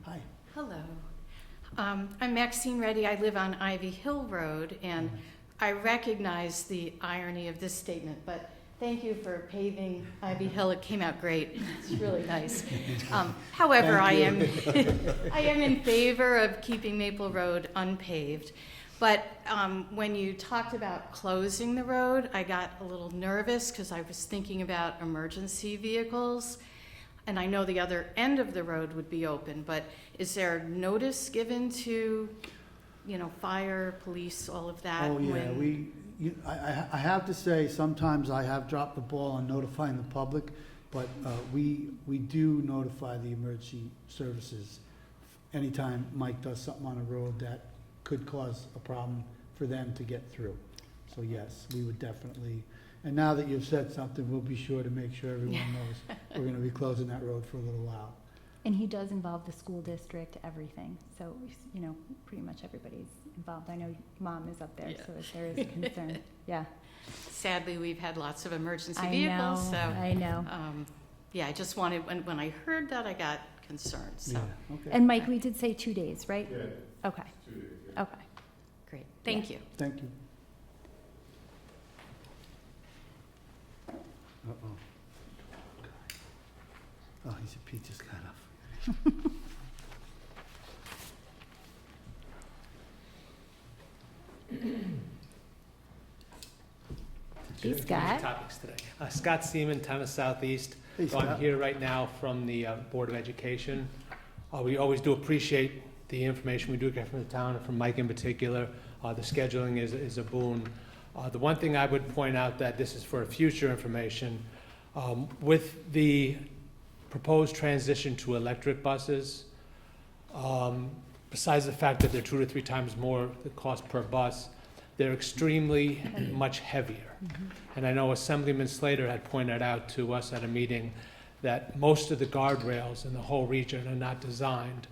Hi. Hello. I'm Maxine Reddy. I live on Ivy Hill Road, and I recognize the irony of this statement, but thank you for paving Ivy Hill. It came out great. It's really nice. However, I am in favor of keeping Maple Road unpaved. But when you talked about closing the road, I got a little nervous because I was thinking about emergency vehicles. And I know the other end of the road would be open, but is there notice given to, fire, police, all of that? Oh, yeah, when- I have to say, sometimes I have dropped the ball on notifying the public, but we do notify the emergency services anytime Mike does something on a road that could cause a problem for them to get through. So yes, we would definitely, and now that you've said something, we'll be sure to make sure everyone knows we're gonna be closing that road for a little while. And he does involve the school district, everything. So, pretty much everybody's involved. I know Mom is up there, Yeah. so if there is a concern, yeah. Sadly, we've had lots of emergency I vehicles, know, so. I know. Yeah, I just wanted, when I heard that, I got concerned, so. Yeah, okay. And Mike, we did say 2 days, right? Yeah, Okay, 2 days, yeah. okay. Great, thank you. Thank you. Uh-oh. Oh, he's a peaches kind of. Hey, Scott. Topics today. Scott Seaman, Town of Southeast. Hey, So I'm Scott. here right now from the Board of Education. We always do appreciate the information we do get from the town, and from Mike in particular. The scheduling is a boon. The one thing I would point out, that this is for future information, with the proposed transition to electric buses, besides the fact that they're 2 to 3 times more the cost per bus, they're extremely much heavier. And I know Assemblyman Slater had pointed out to us at a meeting that most of the guardrails in the whole region are not designed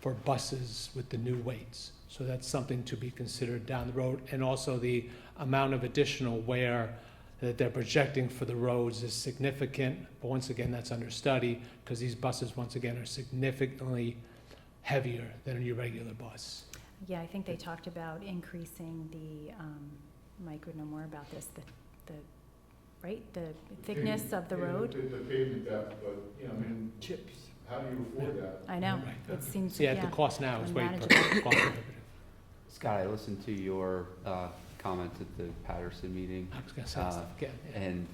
for buses with the new weights. So that's something to be considered down the road. And also the amount of additional wear that they're projecting for the roads is significant. But once again, that's under study, because these buses, once again, are significantly heavier than your regular bus. Yeah, I think they talked about increasing the, Mike would know more about this, the thickness of the road. The pavement depth, but, Chips. how do you afford that? I know, Right. it seems, Yeah, yeah. the cost now is way unmanageable. cost prohibitive. Scott, I listened to your comments at the Patterson meeting. I was gonna say stuff again. Yeah. And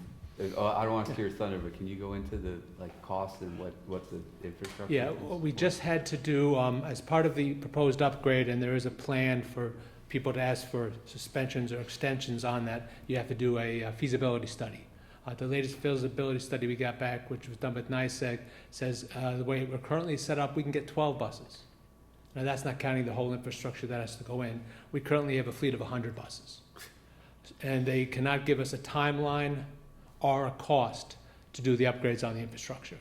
I don't want to steer your thunder, but can you go into the cost and what the infrastructure Yeah, is? well, we just had to do, as part of the proposed upgrade, and there is a plan for people to ask for suspensions or extensions on that, you have to do a feasibility study. The latest feasibility study we got back, which was done with NICEAG, says the way we're currently set up, we can get 12 buses. Now, that's not counting the whole infrastructure that has to go in. We currently have a fleet of 100 buses. And they cannot give us a timeline or a cost to do the upgrades on the infrastructure.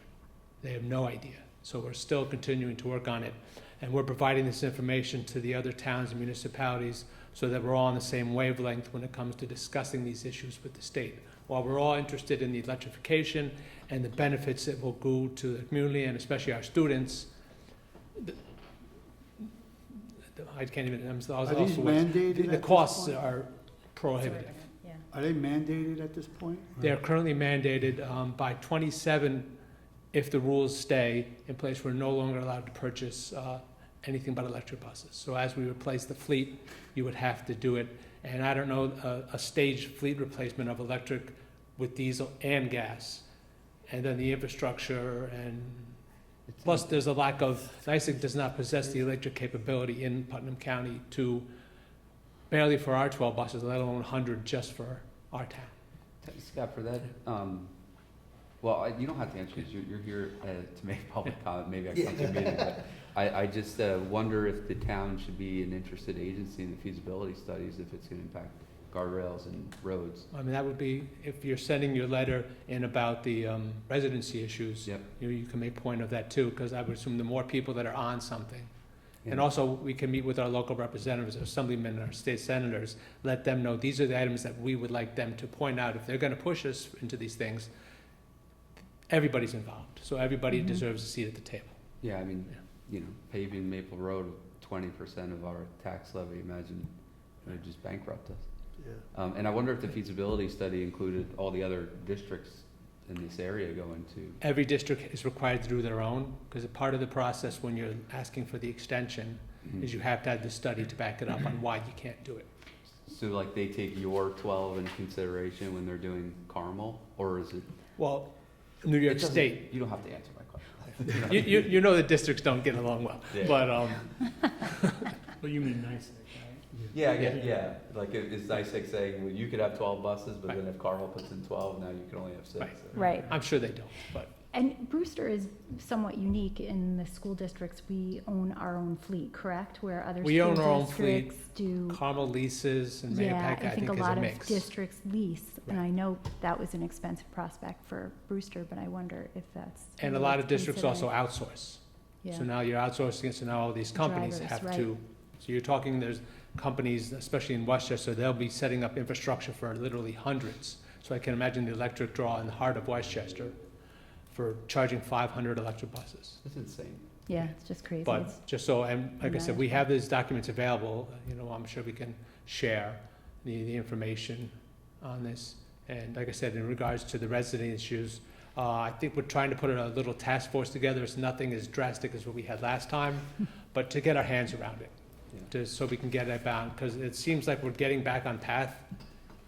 They have no idea. So we're still continuing to work on it. And we're providing this information to the other towns and municipalities so that we're all on the same wavelength when it comes to discussing these issues with the state. While we're all interested in the electrification and the benefits it will go to the community and especially our students, I can't even, I'm Are these mandated at the this costs point? are prohibitive. Yeah. Are they mandated at this point? They're currently mandated by 27, if the rules stay in place, we're no longer allowed to purchase anything but electric buses. So as we replace the fleet, you would have to do it. And I don't know, a staged fleet replacement of electric with diesel and gas. And then the infrastructure and, plus there's a lack of, NICEAG does not possess the electric capability in Putnam County to, barely for our 12 buses, let alone 100 just for our town. Scott, for that, well, you don't have to answer this, you're here to make public comment, maybe I can come to a meeting, but I just wonder if the town should be an interested agency in the feasibility studies, if it's gonna impact guardrails and roads. I mean, that would be, if you're sending your letter in about the residency issues, Yep. you can make point of that too, because I would assume the more people that are on something. And Yeah. also, we can meet with our local representatives, our assemblymen, our state senators, let them know these are the items that we would like them to point out. If they're gonna push us into these things, everybody's involved, so everybody deserves a seat at the table. Yeah, I mean, you know, paving Maple Road with 20% of our tax levy, imagine, it would just bankrupt us. Yeah. And I wonder if the feasibility study included all the other districts in this area going to. Every district is required to do their own, because a part of the process when you're asking for the extension is you have to have the study to back it up on why you can't do it. So like they take your 12 into consideration when they're doing Carmel, or is it? Well, New York It doesn't- State, You don't have to answer my question. you know the districts don't get along well, Yeah. but, Well, you mean NICEAG, right? Yeah, I get, yeah, like it's NICEAG saying, well, you could have 12 buses, but then if Carmel puts in 12, now you can only have 6. Right. Right. I'm sure they don't, but. And Brewster is somewhat unique in the school districts. We own our own fleet, correct? Where other We own school our own fleet. districts do. Carmel leases and Yeah, Mahopac, I think a is a lot of mix. districts lease, and Right. I know that was an expensive prospect for Brewster, but I wonder if that's. And a really lot of districts also considered. outsource. Yeah. So now you're outsourcing it, so now all these companies Drivers, have right. to, so you're talking, there's companies, especially in Westchester, they'll be setting up infrastructure for literally hundreds. So I can imagine the electric draw in the heart of Westchester for charging 500 electric buses. That's insane. Yeah, it's just crazy. It's- But just so, and like I said, we have these documents available, you know, I'm sure we can share the information on this. And like I said, in regards to the resident issues, I think we're trying to put a little task force together. It's nothing as drastic as what we had last time, but to get our hands around it, Yeah. so we can get it bound, because it seems like we're getting back on path.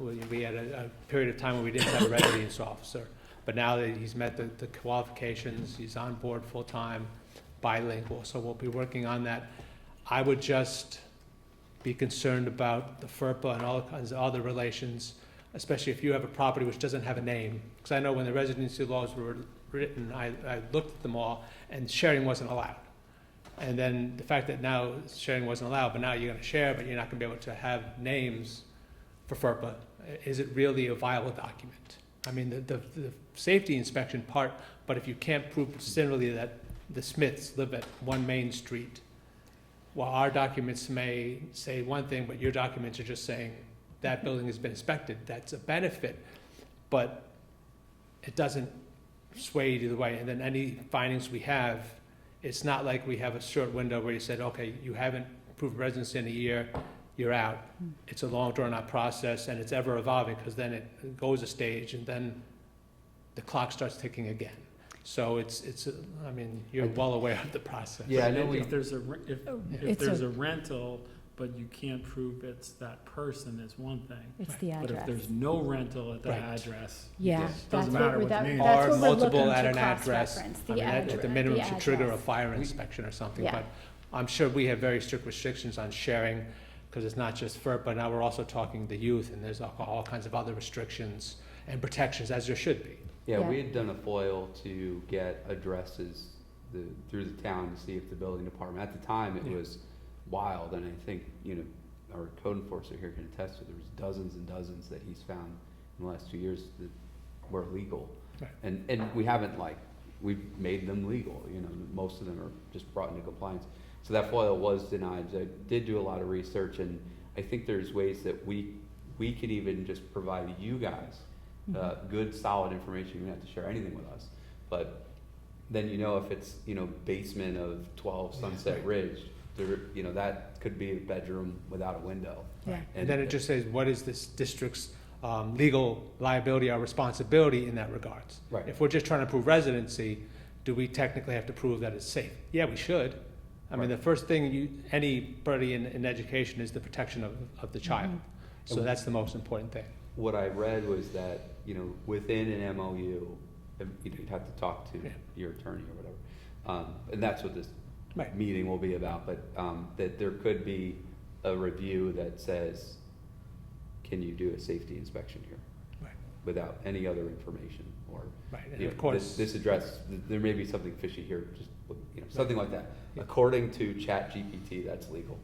We had a period of time where we didn't have a residence officer, but now that he's met the qualifications, he's on board full-time, bilingual, so we'll be working on that. I would just be concerned about the FERPA and all kinds of other relations, especially if you have a property which doesn't have a name. Because I know when the residency laws were written, I looked at them all, and sharing wasn't allowed. And then the fact that now sharing wasn't allowed, but now you're gonna share, but you're not gonna be able to have names for FERPA, is it really a viable document? I mean, the safety inspection part, but if you can't prove similarly that the Smiths live at 1 Main Street, while our documents may say one thing, but your documents are just saying that building has been inspected, that's a benefit, but it doesn't sway either way. And then any findings we have, it's not like we have a short window where you said, okay, you haven't proved residency in a year, you're out. It's a long drawn-out process, and it's ever evolving, because then it goes a stage, and then the clock starts ticking again. So I mean, you're well aware of the process. Yeah, I know If there's a, if It's there's a- a rental, but you can't prove it's that person, is one thing. It's the But if address. there's no rental at the Right. address, Yeah, doesn't that's matter what we're, what the that, name is. that's Or what we're multiple looking at to an address. cross-reference, I the mean, address. at the minimum the should trigger a address. fire inspection or something, Yeah. but I'm sure we have very strict restrictions on sharing, because it's not just FERPA, but now we're also talking the youth, and there's all kinds of other restrictions and protections, as there should be. Yeah, Yeah. we had done a FOIL to get addresses through the town to see if the building department, at the time, it Yeah. was wild, and I think, you know, our code enforcer here can attest to, there was dozens and dozens that he's found in the last 2 years that were illegal. Right. And we haven't, like, we've made them legal, you know, most of them are just brought into compliance. So that FOIL was denied. I did do a lot of research, and I think there's ways that we can even just provide you guys good, solid information. You don't have to share anything with us, but then you know if it's, you know, basement of 12 Sunset Ridge, there, you know, that could be a bedroom without a window. Yeah. And then it just says, what is this district's legal liability or responsibility in that regards? Right. If we're just trying to prove residency, do we technically have to prove that it's safe? Yeah, we should. I mean, the first thing anybody in education is the protection of the child. So that's the most important thing. What I read was that, you know, within an MOU, you know, you'd have to talk to your attorney or whatever. And that's what this Right. meeting will be about, but that there could be a review that says, can you do a safety inspection here? Right. Without any other information, or, Right, and you of know, course. this address, there may be something fishy here, just, you know, something like that. According to ChatGPT, that's legal.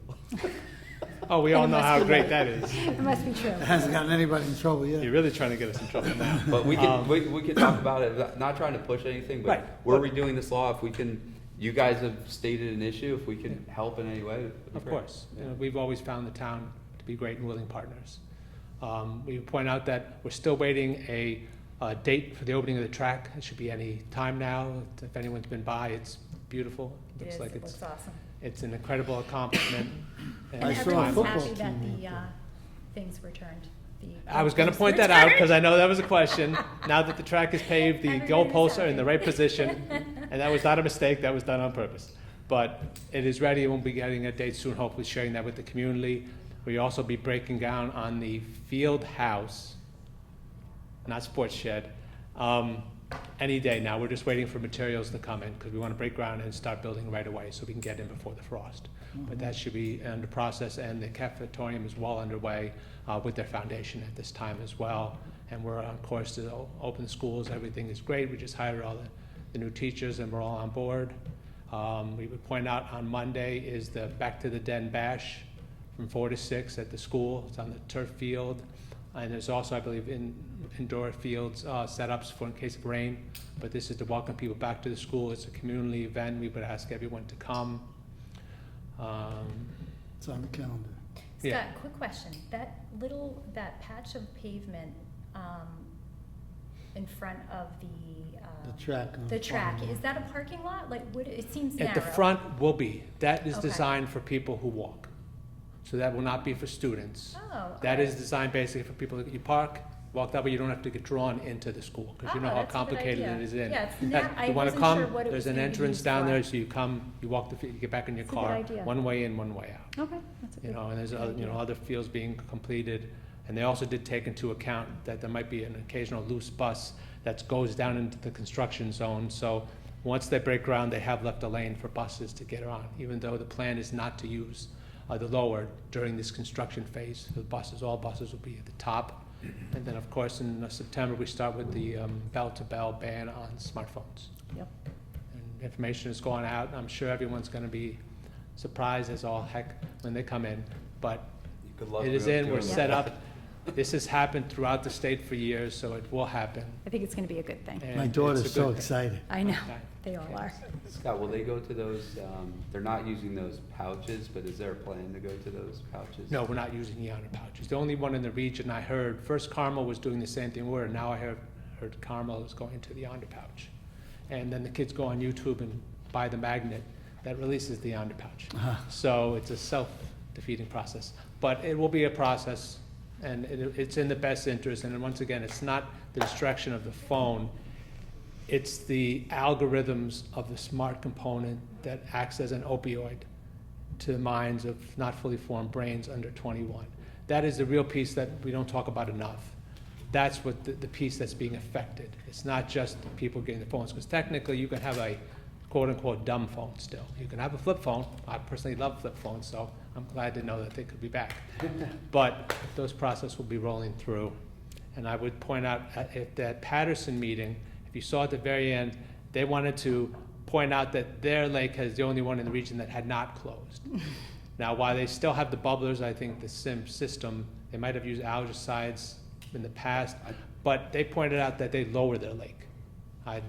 Oh, we all It know must how be great right. that is. It must be true. It hasn't gotten anybody in trouble yet. You're really trying to get us in trouble now. But we can, we can talk about it, not trying to push anything, Right. but we're redoing this law, if we can, you guys have stated an issue, if we can help in any way, it'd be Of great. course. You know, we've always found the town to be great and willing partners. We point out that we're still waiting a date for the opening of the track. It should be any time now. If anyone's been by, it's beautiful. Looks like it's awesome. it's an incredible accomplishment. And I saw a everyone's football happy that team the things were turned. I was going to point that out because I know that was a question. Now that the track is paved, the Everybody's goalposts are in the happy. right position, and that was not a mistake. That was done on purpose. But it is ready, and we'll be getting a date soon. Hopefully, sharing that with the community. We also be breaking down on the field house, not sports shed, any day now. We're just waiting for materials to come in because we want to break ground and start building right away so we can get in before the frost. But that should be under process, and the cafetorium is well underway with their foundation at this time as well. And we're on course to open schools. Everything is great. We just hired all the new teachers, and we're all on board. We would point out on Monday is the Back to the Den Bash from 4 to 6 at the school. It's on the turf field. And there's also, I believe, indoor fields setups for in case of rain. But this is to welcome people back to the school. It's a community event. We would ask everyone to come. It's on the calendar. Yeah. Scott, quick question. That patch of pavement in front of The track. on the track, Farnham. is that a parking lot? Like, it seems At narrow. the front will be. That is Okay. designed for people who walk. So that will not be for students. Oh, That okay. is designed basically for people that you park, walk that way, you don't have to get drawn into the school, because you know Oh, how that's a good complicated idea. it is in. Yeah, it's That- I You wanna wasn't come, sure what it there's was an gonna be entrance used down for. there, so you come, you walk you get back in your It's a good car, idea. one way in, one way out. Okay, that's a You good. know, and there's, good idea. other fields being completed. And they also did take into account that there might be an occasional loose bus that goes down into the construction zone. So once they break ground, they have left a lane for buses to get around, even though the plan is not to use the lower during this construction phase. The buses, all buses will be at the top. And then, of course, in September, we start with the bell-to-bell ban on smartphones. Yep. And information is going out. I'm sure everyone's going to be surprised as all heck when they come in. But Good luck it is with in, doing we're that. set up. This has happened throughout the state for years, so it will happen. I think it's going to be a good thing. and My it's daughter's a so good thing. excited. I know, Okay. they all are. Scott, will they go to those, they're not using those pouches, but is there a plan to go to those pouches? No, we're not using the honor pouches. The only one in the region I heard, first Carmel was doing the same thing, and now I heard Carmel is going to the honor pouch. And then the kids go on YouTube and buy the magnet that releases the honor pouch. So it's a self-defeating process. But it will be a process, and it's in the best interest. And once again, it's not the distraction of the phone. It's the algorithms of the smart component that acts as an opioid to the minds of not fully formed brains under 21. That is the real piece that we don't talk about enough. That's what the piece that's being affected. It's not just people getting the phones, because technically you can have a quote-unquote dumb phone still. You can have a flip phone. I personally love flip phones, so I'm glad to know that they could be back. But those processes will be rolling through. And I would point out at that Patterson meeting, if you saw at the very end, they wanted to point out that their lake is the only one in the region that had not closed. Now, while they still have the bubblers, I think the SIM system, they might have used algicides in the past, but they pointed out that they lower their lake. I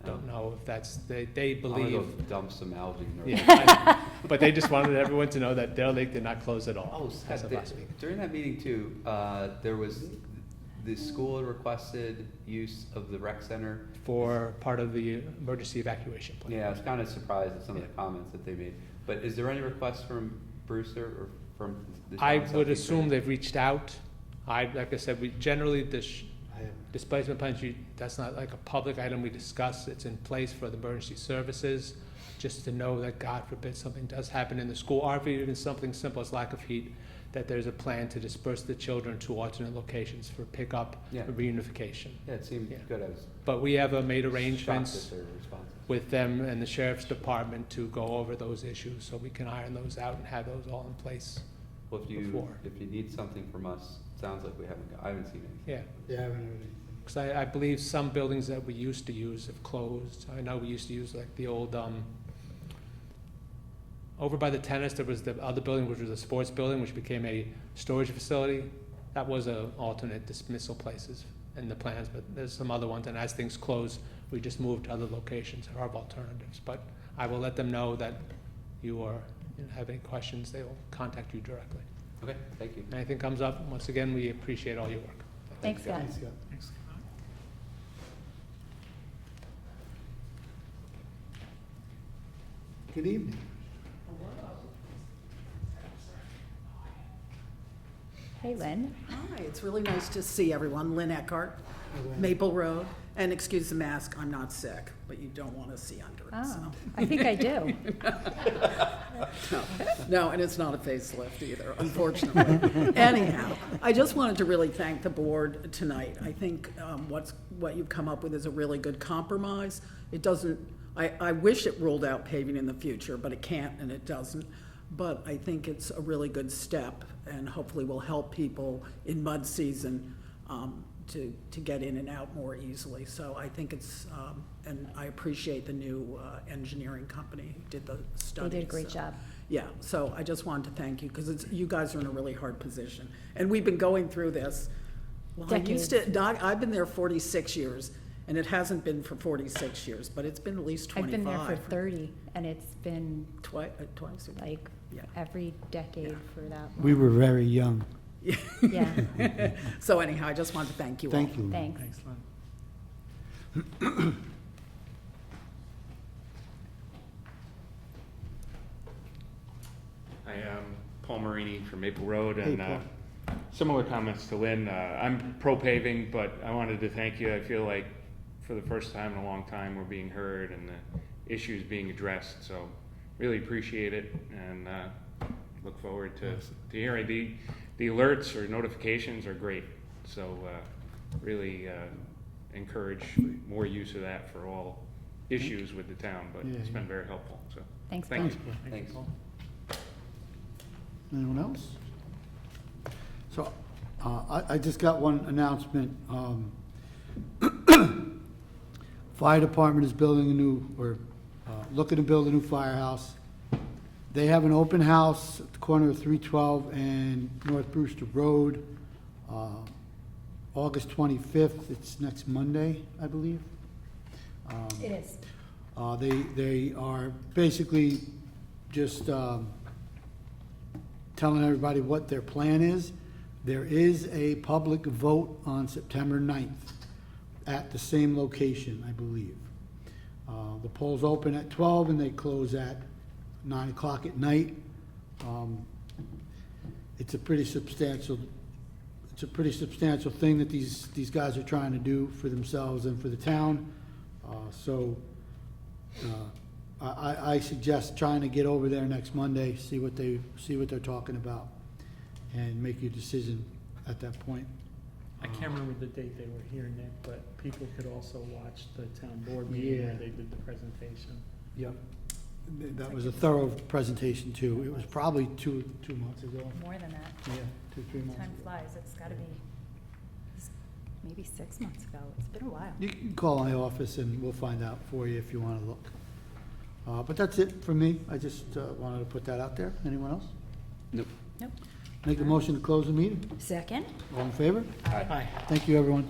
don't know if that's, they I'm gonna believe. go dump some algae in there. Yeah, but they just wanted everyone to know that their lake did not close at all. Oh, as Scott, of last week. during that meeting too, there was, the school had requested use of the rec center. For part of the emergency evacuation plan. Yeah, I was kind of surprised at some of the comments that they made. But is there any requests from Brewster or from the town I of would Southeast assume Virginia? they've reached out. Like I said, we generally, displacement plans, that's not like a public item we discuss. It's in place for the emergency services, just to know that God forbid something does happen in the school, or if even something simple as lack of heat, that there's a plan to disperse the children to alternate locations for pickup Yeah. and reunification. Yeah, it seemed Yeah. good. I was But we have made shocked arrangements at their responses. with them and the sheriff's department to go over those issues, so we can iron those out and have those all in place. Well, if you before. need something from us, sounds like I haven't seen anything. Yeah. Yeah, Because I believe some buildings that we used to use have closed. I know we used to use like the old over by the tennis, there was the other building, which was a sports building, which became a storage facility. That was a alternate dismissal places in the plans, but there's some other ones, and as things close, we just moved to other locations or have alternatives. But I will let them know that have any questions, they will contact you directly. Okay, thank you. Anything comes up, once again, we appreciate all your work. Thanks, Scott. Thanks, Scott. Good evening. Hey, Lynn. Hi, it's really nice to see everyone. Lynn Eckhart, Maple Road. And excuse the mask, I'm not sick, but you don't want to see under it, so. Oh, I think I do. No, and it's not a facelift either, unfortunately. Anyhow, I just wanted to really thank the board tonight. I think what you've come up with is a really good compromise. It doesn't, I wish it ruled out paving in the future, but it can't and it doesn't. But I think it's a really good step and hopefully will help people in mud season to get in and out more easily. So I think it's, and I appreciate the new engineering company who did the study. They did a great job. Yeah, so I just wanted to thank you, because you guys are in a really hard position. And we've been going through this. Well, I've been there 46 years, and it hasn't been for 46 years, but it's been at least 25. I've been there for 30, and it's been Twice. like Yeah. every decade for that long. We were very young. Yeah, So anyhow, I just wanted to thank you all. Thank you. thanks. Excellent. I am Paul Marini from Maple Road, Hey, and Paul. similar comments to Lynn. I'm pro paving, but I wanted to thank you. I feel like for the first time in a long time, we're being heard and the issues being addressed. So really appreciate it, and look forward to hearing the alerts or notifications are great. So really encourage more use of that for all issues with the town. But it's been very helpful. So Thanks, thank Paul. you. Thanks. Anyone else? So, I just got one announcement. Fire department is building a new, or looking to build a new firehouse. They have an open house at the corner of 312 and North Brewster Road, August 25th. It's next Monday, I believe. It is. They are basically just telling everybody what their plan is. There is a public vote on September 9th at the same location, I believe. The polls open at 12 and they close at 9 o'clock at night. It's a pretty substantial thing that these guys are trying to do for themselves and for the town. I suggest trying to get over there next Monday, see what they're talking about, and make your decision at that point. I can't remember the date they were here, Nick, but people could also watch the town board meeting where Yeah. they did the presentation. Yep. That was a thorough presentation too. It was probably two months ago. More than that. Yeah, 2-3 months Time ago. flies. It's got to be maybe 6 months ago. It's been a while. You can call my office and we'll find out for you if you want to look. But that's it for me. I just wanted to put that out there. Anyone else? Nope. Nope. Make a motion to close the meeting. Second? All in favor? Aye. Thank you, everyone.